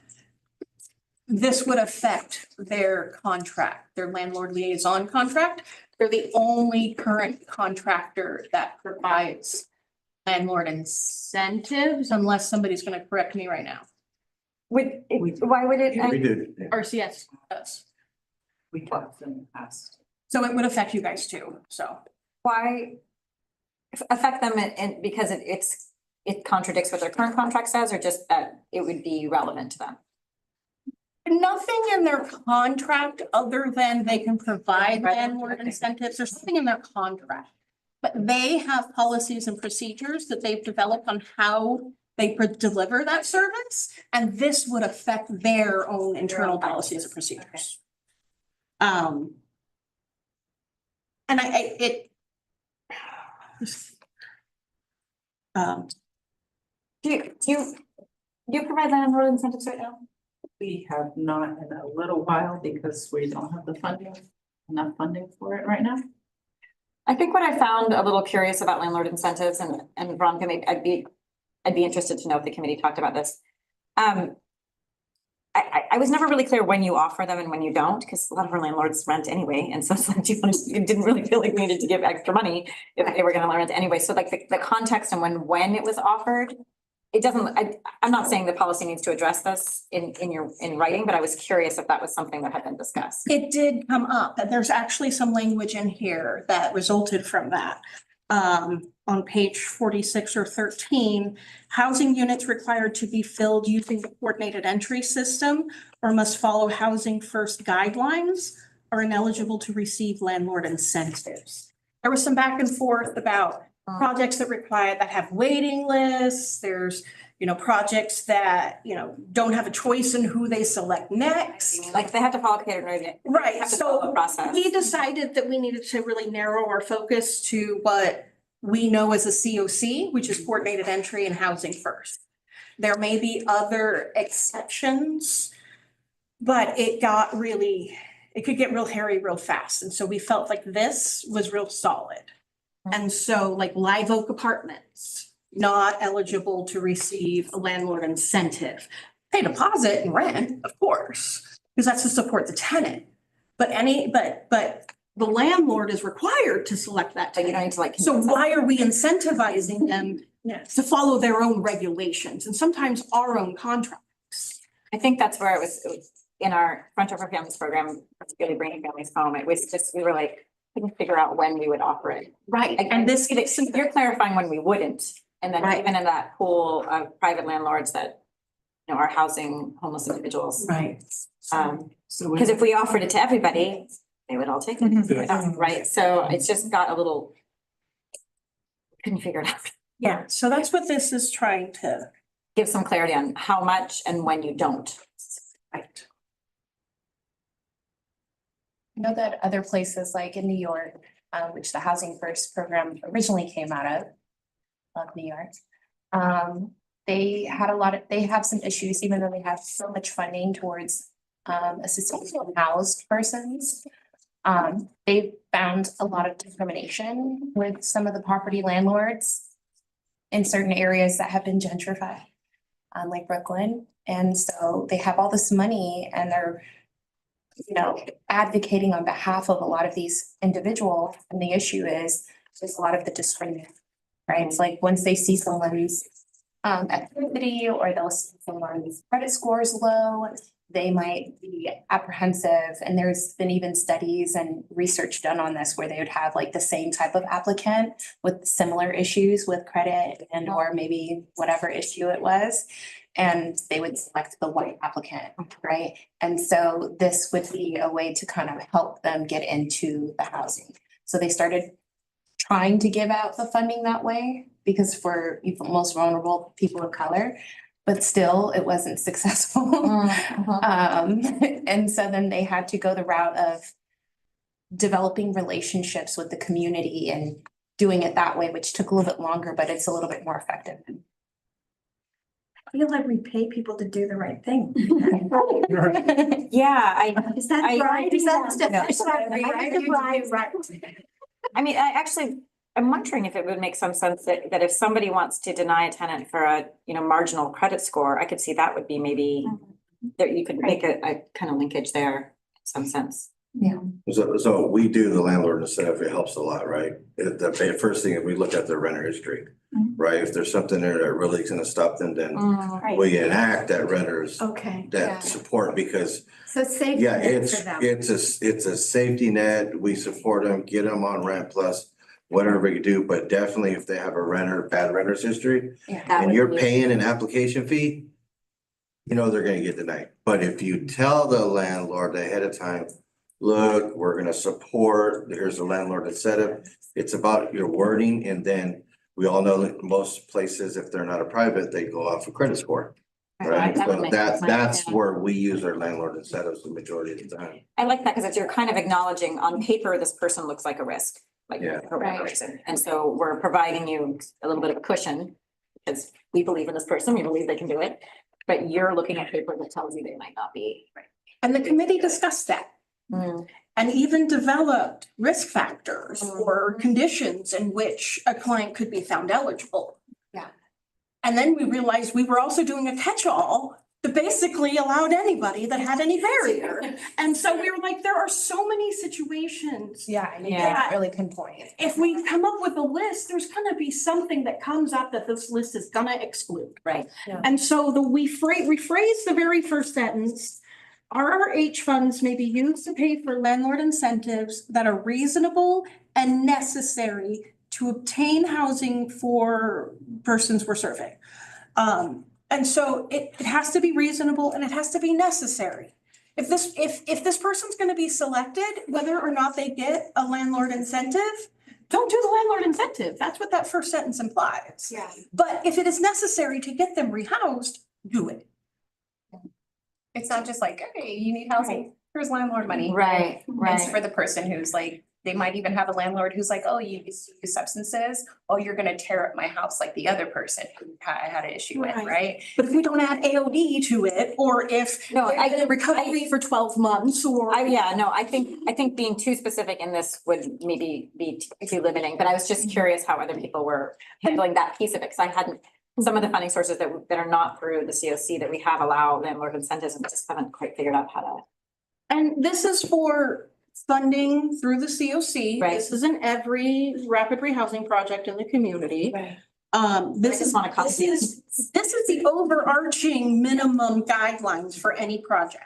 E: this would affect their contract, their landlord liaison contract. They're the only current contractor that provides landlord incentives unless somebody's going to correct me right now.
B: Why would it?
C: We did.
E: RCS does.
D: We talked in the past.
E: So it would affect you guys too, so.
B: Why affect them because it contradicts what their current contract says, or just that it would be relevant to them?
E: Nothing in their contract other than they can provide landlord incentives. There's something in their contract. But they have policies and procedures that they've developed on how they deliver that service. And this would affect their own internal policies and procedures. And
B: Do you provide landlord incentives right now?
L: We have not in a little while because we don't have enough funding for it right now.
B: I think what I found a little curious about landlord incentives, and Veronica, maybe I'd be interested to know if the committee talked about this. I was never really clear when you offer them and when you don't, because a lot of our landlords rent anyway, and sometimes you didn't really feel like we needed to give extra money if they were going to rent anyway. So like the context and when it was offered, it doesn't. I'm not saying the policy needs to address this in writing, but I was curious if that was something that had been discussed.
E: it did come up, and there's actually some language in here that resulted from that. On page 46 or 13, housing units required to be filled using the coordinated entry system or must follow housing first guidelines are ineligible to receive landlord incentives. There was some back and forth about projects that have waiting lists. There's, projects that, don't have a choice in who they select next.
B: Like they have to follow category.
E: Right, so
B: process.
E: we decided that we needed to really narrow our focus to what we know as a COC, which is coordinated entry and housing first. There may be other exceptions, but it could get real hairy real fast. And so we felt like this was real solid. And so like Live Oak Apartments, not eligible to receive a landlord incentive. Pay deposit and rent, of course, because that's to support the tenant. But the landlord is required to select that.
B: But you don't need to like.
E: So why are we incentivizing them to follow their own regulations and sometimes our own contracts?
B: I think that's where it was in our Front Over Families program, particularly bringing families home. It was just, we were like, couldn't figure out when we would offer it.
E: Right.
B: And this, you're clarifying when we wouldn't. And then even in that pool of private landlords that, are housing homeless individuals.
E: Right.
B: Because if we offered it to everybody, they would all take it, right? So it's just got a little, couldn't figure it out.
E: Yeah, so that's what this is trying to
B: give some clarity on how much and when you don't.
E: Right.
H: I know that other places like in New York, which the Housing First program originally came out of New York. They have some issues, even though they have so much funding towards assisting housed persons. They found a lot of discrimination with some of the property landlords in certain areas that have been gentrified, like Brooklyn. And so they have all this money and they're, advocating on behalf of a lot of these individuals. And the issue is there's a lot of the discrimination, right? It's like once they see someone's activity or they'll see someone's credit score is low, they might be apprehensive. And there's been even studies and research done on this where they would have like the same type of applicant with similar issues with credit and or maybe whatever issue it was. and they would select the white applicant, right? And so this would be a way to kind of help them get into the housing. So they started trying to give out the funding that way because for most vulnerable people of color, but still it wasn't successful. And so then they had to go the route of developing relationships with the community and doing it that way, which took a little bit longer, but it's a little bit more effective.
E: I feel like we pay people to do the right thing.
B: Yeah,
E: Is that
B: I-
E: right? Is that the
B: No.
E: definition of right?
B: I mean, I'm wondering if it would make some sense that if somebody wants to deny a tenant for a, marginal credit score, I could see that would be maybe that you could make a kind of linkage there in some sense.
C: So we do the landlord incentive, it helps a lot, right? The first thing is we look at their renter history, right? If there's something there that really is gonna stop them, then we enact that renters,
E: Okay.
C: that support, because
E: So it's safe.
C: yeah, it's a safety net. We support them, get them on rent plus whatever you do, but definitely if they have a bad renter's history and you're paying an application fee, they're gonna get denied. But if you tell the landlord ahead of time, look, we're gonna support, here's the landlord incentive, it's about your wording, and then we all know that most places, if they're not a private, they go off a credit score. Right,
B: That would
C: so
B: make
C: that's
B: sense, yeah.
C: where we use our landlord incentives the majority of the time.
B: I like that because you're kind of acknowledging on paper, this person looks like a risk, like
C: Yeah.
B: a renter person. And so we're providing you a little bit of a cushion because we believe in this person, we believe they can do it. But you're looking at paper that tells you they might not be.
E: And the committee discussed that. And even developed risk factors or conditions in which a client could be found eligible.
H: Yeah.
E: And then we realized we were also doing a catch-all that basically allowed anybody that had any barrier. And so we were like, there are so many situations.
H: And you can't really pinpoint.
E: If we come up with a list, there's gonna be something that comes up that this list is gonna exclude.
B: Right.
E: And so we rephrase the very first sentence. RRH funds may be used to pay for landlord incentives that are reasonable and necessary to obtain housing for persons we're serving. And so it has to be reasonable and it has to be necessary. If this person's gonna be selected, whether or not they get a landlord incentive, don't do the landlord incentive. That's what that first sentence implies.
H: Yeah.
E: But if it is necessary to get them rehoused, do it.
H: It's not just like, okay, you need housing, here's landlord money.
B: Right,
H: It's for the person who's like, they might even have a landlord who's like, oh, you used to use substances, oh, you're gonna tear up my house like the other person who I had an issue with, right?
E: But if we don't add AOD to it, or if
B: No,
E: they're in recovery for 12 months or.
B: I think being too specific in this would maybe be too limiting, but I was just curious how other people were handling that piece of it, because I hadn't. Some of the funding sources that are not through the COC that we have allow landlord incentives, and just haven't quite figured out how to.
E: And this is for funding through the COC.
B: Right.
E: This isn't every rapid rehousing project in the community.
B: Right.
E: This is the overarching minimum guidelines for any project.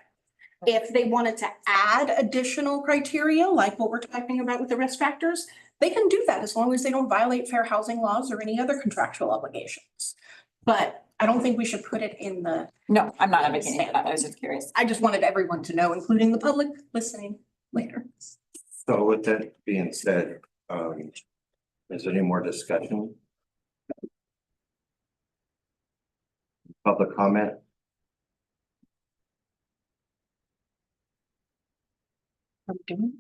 E: If they wanted to add additional criteria, like what we're talking about with the risk factors, they can do that as long as they don't violate fair housing laws or any other contractual obligations. But I don't think we should put it in the.
B: No, I'm not advocating for that. I was just curious.
E: I just wanted everyone to know, including the public listening later.
C: So with that being said, is there any more discussion? Public comment?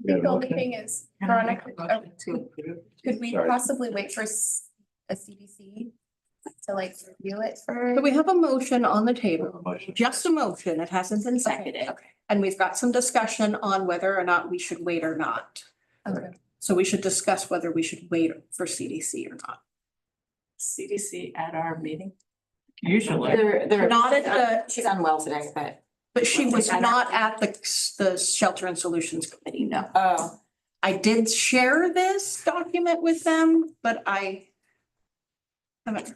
H: The only thing is, Veronica, could we
C: Sorry.
H: possibly wait for a CDC to like review it for?
E: So we have a motion on the table,
C: Motion.
E: just a motion. It hasn't been seconded.
H: Okay.
E: And we've got some discussion on whether or not we should wait or not.
H: Okay.
E: So we should discuss whether we should wait for CDC or not.
L: CDC at our meeting. Usually.
B: They're
E: Not at the,
B: she's unwell today,
E: but she was not at the Shelter and Solutions Committee, no.
B: oh,
E: I did share this document with them, but I haven't.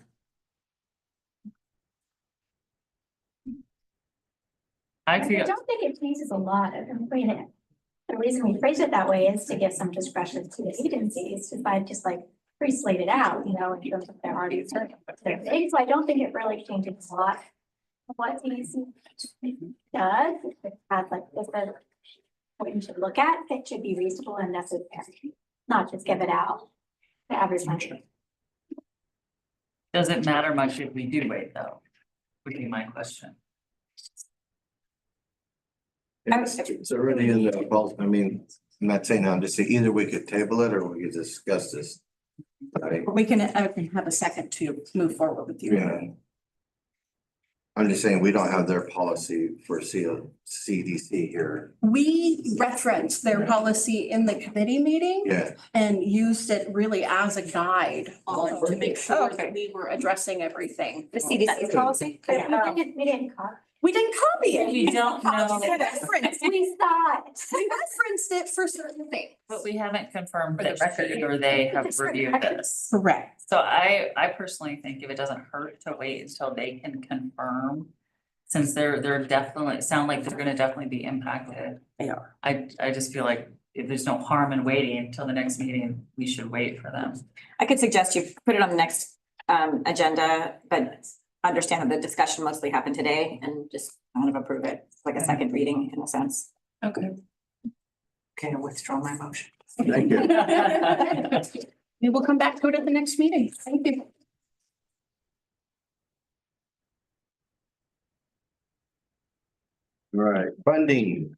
N: I don't think it changes a lot. The reason we phrase it that way is to give some discretion to the agencies if I just like pre-slate it out, in terms of their already. So I don't think it really changes a lot. what CDC does, if it has like, if there's what you should look at, it should be reasonable and necessary, not just give it out to everybody.
D: Does it matter much if we do wait though? Would be my question.
C: It's already in the policy. I mean, I'm not saying, I'm just saying either we could table it or we could discuss this. Right?
E: We can, I can have a second to move forward with you.
C: Yeah. I'm just saying, we don't have their policy for CDC here.
E: We referenced their policy in the committee meeting
C: Yeah,
E: and used it really as a guide to make sure that we were addressing everything.
B: The CDC policy?
N: We didn't call.
E: We didn't copy it.
D: We don't know.
E: We referenced
N: We saw it.
E: it for certain things.
D: But we haven't confirmed
L: For the
D: that
L: record.
D: she or they have reviewed this.
E: Correct.
D: So I personally think if it doesn't hurt to wait until they can confirm, since they're definitely, sound like they're gonna definitely be impacted.
E: They are.
D: I just feel like if there's no harm in waiting until the next meeting, we should wait for them.
B: I could suggest you put it on the next agenda, but understand that the discussion mostly happened today and just kind of approve it, like a second reading in a sense.
L: Okay.
B: Okay, I'll withdraw my motion.
C: thank you.
E: We will come back to it at the next meeting. Thank you.
C: All right, funding.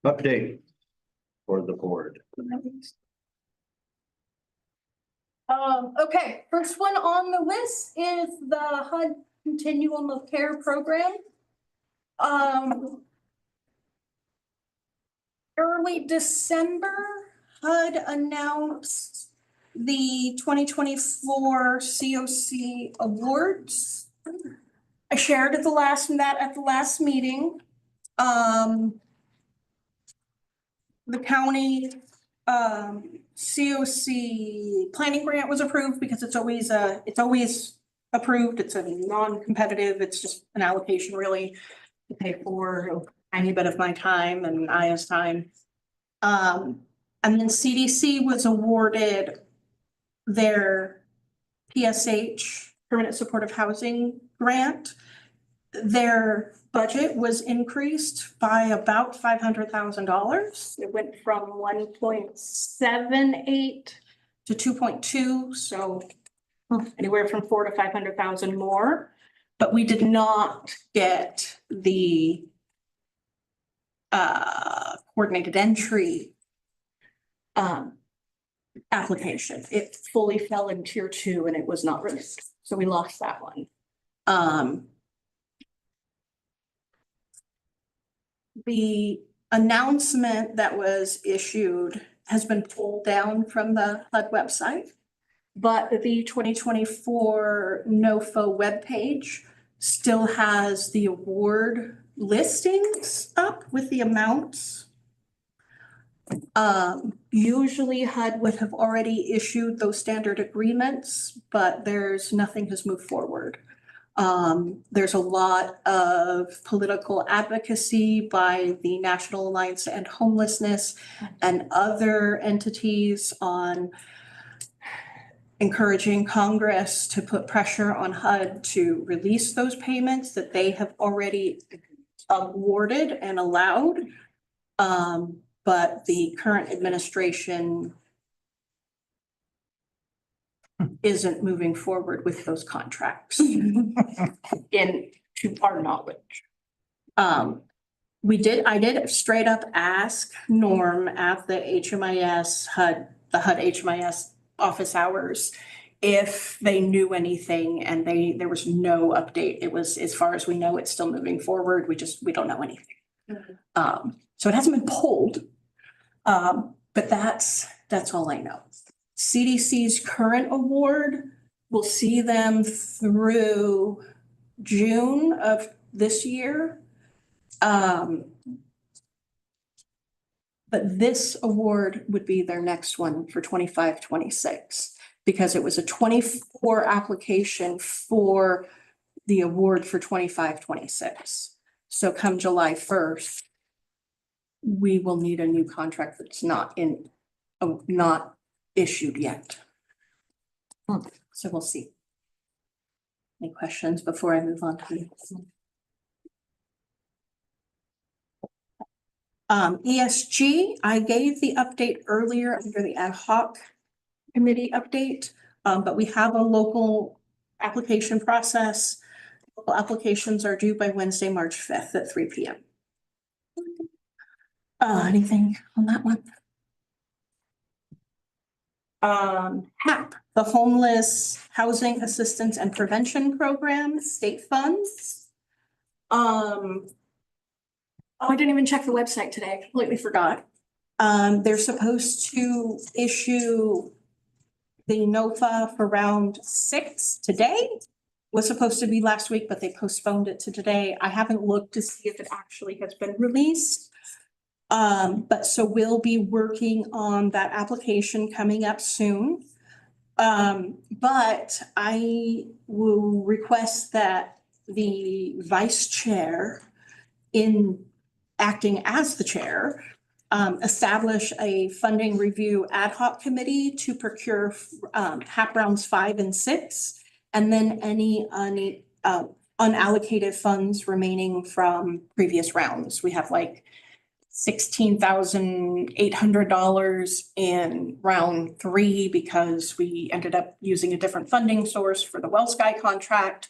C: Update for the board.
E: Okay, first one on the list is the HUD Continuum of Care Program. Early December, HUD announced the 2024 COC awards. I shared at the last meeting. The county COC planning grant was approved because it's always approved. It's a non-competitive, it's just an allocation really to pay for a tiny bit of my time and Aya's time. And then CDC was awarded their PSH, Permanent Supportive Housing Grant. Their budget was increased by about $500,000. It went from 1.78 to 2.2, so anywhere from 400,000 to 500,000 more. But we did not get the coordinated entry application. It fully fell in tier 2 and it was not released, so we lost that one. The announcement that was issued has been pulled down from the HUD website, but the 2024 NOFO webpage still has the award listings up with the amounts. Usually HUD would have already issued those standard agreements, but nothing has moved forward. There's a lot of political advocacy by the National Alliance to End Homelessness and other entities on encouraging Congress to put pressure on HUD to release those payments that they have already awarded and allowed. But the current administration isn't moving forward with those contracts to our knowledge. I did straight up ask Norm at the HMIS HUD HMIS office hours if they knew anything, and there was no update. It was, as far as we know, it's still moving forward. We don't know anything. So it hasn't been pulled. But that's all I know. CDC's current award will see them through June of this year. But this award would be their next one for 25-26, because it was a 24 application for the award for 25-26. So come July 1st, we will need a new contract that's not issued yet. So we'll see. Any questions before I move on to the next one? ESG, I gave the update earlier under the ad hoc committee update, but we have a local application process. Local applications are due by Wednesday, March 5th at 3 p.m. Anything on that one? HAP, the Homeless Housing Assistance and Prevention Program, state funds. Oh, I didn't even check the website today. I completely forgot. They're supposed to issue the NOFA for round 6 today. Was supposed to be last week, but they postponed it to today. I haven't looked to see if it actually has been released. But so we'll be working on that application coming up soon. But I will request that the vice chair, in acting as the chair, establish a funding review ad hoc committee to procure HAP rounds 5 and 6, and then any unallocated funds remaining from previous rounds. We have like $16,800 in round 3 because we ended up using a different funding source for the Well Sky contract.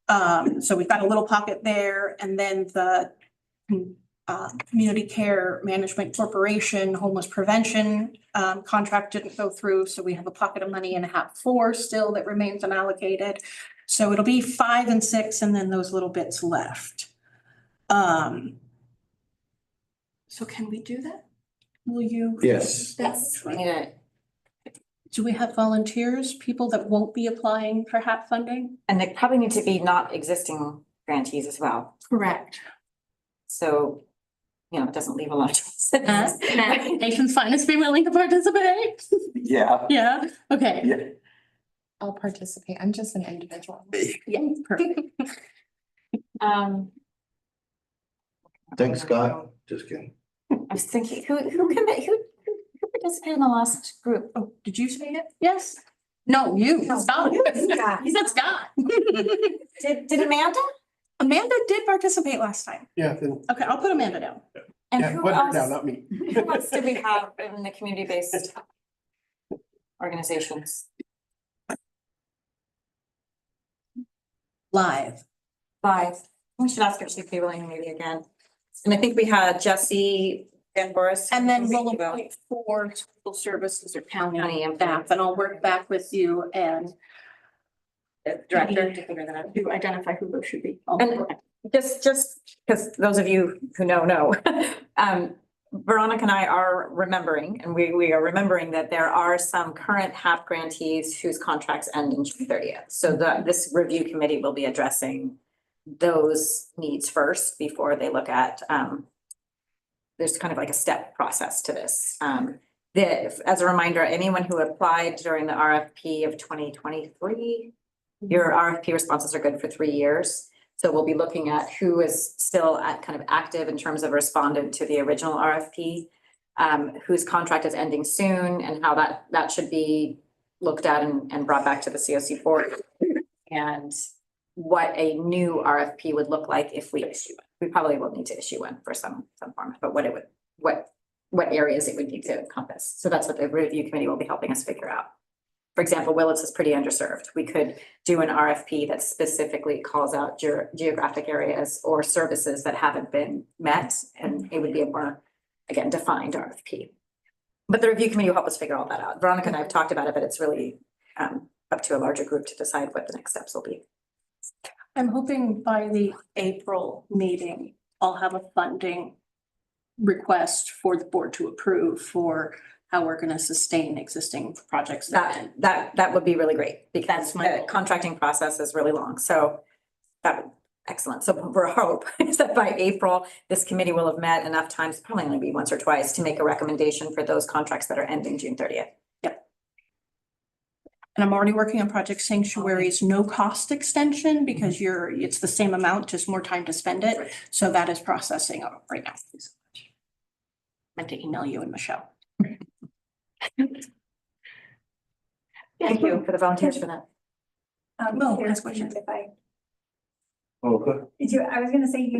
E: So we've got a little pocket there, and then the Community Care Management Corporation Homeless Prevention contract didn't go through, so we have a pocket of money in HAP 4 still that remains unallocated. So it'll be 5 and 6, and then those little bits left. So can we do that? Will you?
C: Yes.
B: Yes, we need it.
E: Do we have volunteers, people that won't be applying for HAP funding?
B: And they probably need to be not existing grantees as well.
E: Correct.
B: So, it doesn't leave a lot of choice.
E: Nation's Finest be willing to participate?
C: Yeah.
E: Yeah, okay.
C: Yeah.
H: I'll participate. I'm just an individual.
E: Yeah, perfect.
C: Thanks, Scott. Just kidding.
B: I was thinking, who participated in the last group?
E: Oh, did you say it? Yes. No, you. Scott. He said Scott.
B: Did Amanda?
E: Amanda did participate last time.
M: Yeah, then,
E: Okay, I'll put Amanda down.
B: And
M: yeah,
B: who
M: but
B: else?
M: no, not me.
B: Who else did we have in the community-based organizations?
E: Live.
B: We should ask her if she'd be willing maybe again. And I think we had Jesse Van Boris.
E: And then we'll appoint 4 social services or county staff, and I'll work back with you and
B: the director to figure that out.
E: to identify who those should be.
B: And just because those of you who know, Veronica and I are remembering, and we are remembering that there are some current HAP grantees whose contracts end in June 30th. So this review committee will be addressing those needs first before they look at, there's kind of like a step process to this. As a reminder, anyone who applied during the RFP of 2023, your RFP responses are good for 3 years. So we'll be looking at who is still kind of active in terms of respondent to the original RFP, whose contract is ending soon, and how that should be looked at and brought back to the COC board, and what a new RFP would look like if we issue it. We probably will need to issue one for some form, but what areas it would need to encompass. So that's what the review committee will be helping us figure out. For example, Willits is pretty underserved. We could do an RFP that specifically calls out geographic areas or services that haven't been met, and it would be a more, again, defined RFP. But the review committee will help us figure all that out. Veronica and I have talked about it, but it's really up to a larger group to decide what the next steps will be.
E: I'm hoping by the April meeting, I'll have a funding request for the board to approve for how we're going to sustain existing projects.
B: That would be really great, because
E: That's my
B: the
E: goal.
B: contracting process is really long. So that would, excellent. So our hope is that by April, this committee will have met enough times, probably only be once or twice, to make a recommendation for those contracts that are ending June 30th.
E: Yep. And I'm already working on Project Sanctuary's no cost extension, because it's the same amount, just more time to spend it.
B: Right.
E: So that is processing right now. Meant to email you and Michelle.
B: Thank you for the volunteers for that.
E: Last question.
N: If I
C: Okay.
N: I was gonna say,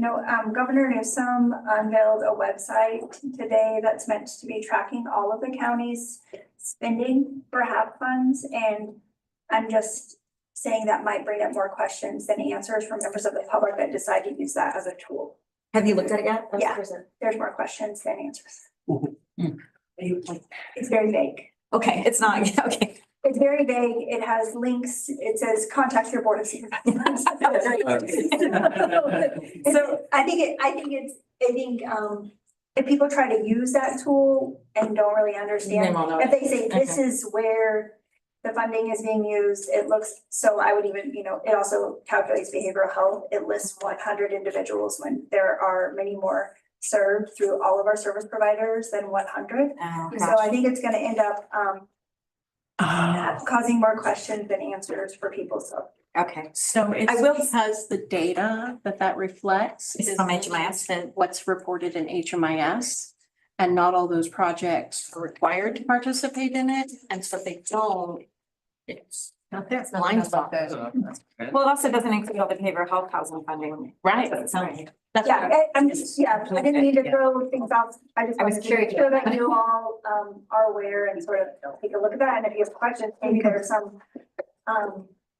N: Governor Newsom unveiled a website today that's meant to be tracking all of the county's spending for HAP funds, and I'm just saying that might bring up more questions than answers from members of the public that decide to use that as a tool.
B: Have you looked at it yet?
N: Yeah, there's more questions than answers.
B: Hmm.
N: It's very vague.
B: Okay, it's not, okay.
N: It's very vague. It has links. It says contact your board of supervisors. So I think if people try to use that tool and don't really understand,
B: They won't know.
N: if they say this is where the funding is being used, it looks, so I would even, it also calculates behavioral health. It lists 100 individuals when there are many more served through all of our service providers than 100.
B: Oh,
N: So I think it's gonna end up causing more questions than answers for people, so.
B: Okay.
H: So it's
B: I will-
H: because the data that reflects
B: Is
H: is
B: from
H: less
B: HMIS.
H: than what's reported in HMIS. And not all those projects are required to participate in it, and so if they don't, it's not their blind spot.
B: Well, it also doesn't include all the behavioral health housing funding.
H: Right.
B: That's
H: That's
N: Yeah, I didn't mean to
B: Yeah.
N: throw things out. I just
B: I was
N: wanted to
B: curious.
N: make sure that you all are aware and sort of take a look at that. And if you have questions, maybe there are some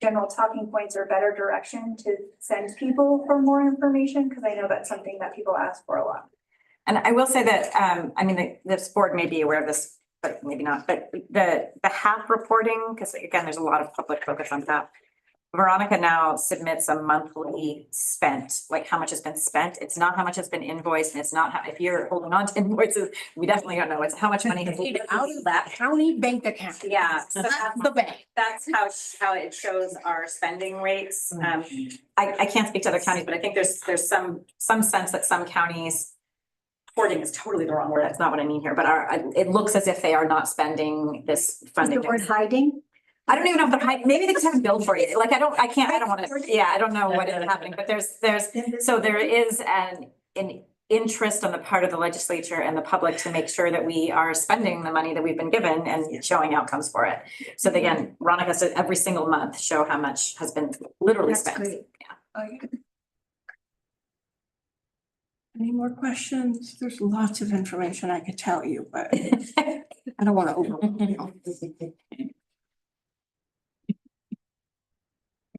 N: general talking points or better direction to send people for more information, because I know that's something that people ask for a lot.
B: And I will say that, this board may be aware of this, but maybe not, but the HAP reporting, because again, there's a lot of public focus on HAP. Veronica now submits a monthly spent, like how much has been spent. It's not how much has been invoiced, and it's not how, if you're holding on to invoices, we definitely don't know. It's how much money has
H: Paid out of that county bank account.
B: Yeah, so
H: That's the bank.
B: that's how it shows our spending rates. I can't speak to other counties, but I think there's some sense that some counties, hoarding is totally the wrong word. That's not what I mean here, but it looks as if they are not spending this funding.
N: Hiding?
B: I don't even know if they're hiding, maybe they just haven't billed for it. Like, I don't want to, yeah, I don't know what is happening, but so there is an interest on the part of the legislature and the public to make sure that we are spending the money that we've been given and showing outcomes for it. So again, Veronica said every single month, show how much has been literally
N: That's
B: spent.
N: great.
H: Any more questions? There's lots of information I could tell you, but I don't want to overwhelm you.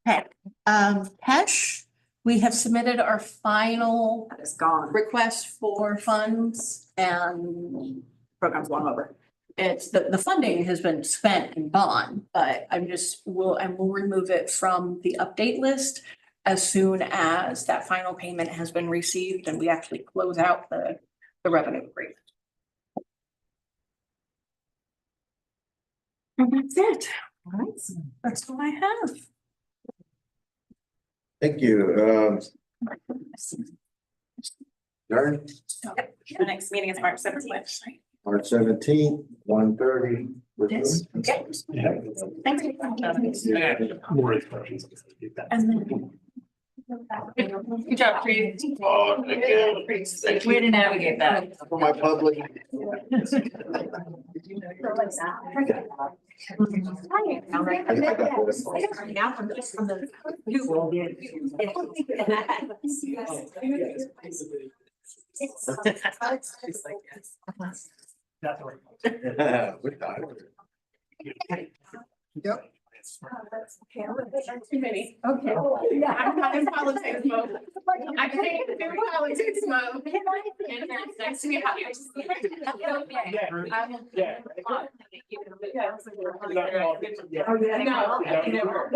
H: Okay, Pesh, we have submitted our final
B: That is gone.
H: request for funds, and
B: Program's long over.
H: it's the funding has been spent and gone, but we'll remove it from the update list as soon as that final payment has been received and we actually close out the revenue agreement. And that's it.
B: All right.
H: That's all I have.
C: Thank you. Darn,
B: The next meeting is March 17th.
C: March 17th, 1:30.
H: Yes.
B: Thank you.
A: More instructions.
H: And then.
D: Good job, Creed. Way to navigate that.
C: For my public. We're done.
I: Yep.
H: Too many. Okay. Yeah, I'm not in politics mode. I can't do politics mode. It's nice to meet you.
M: Yeah.
H: No, never.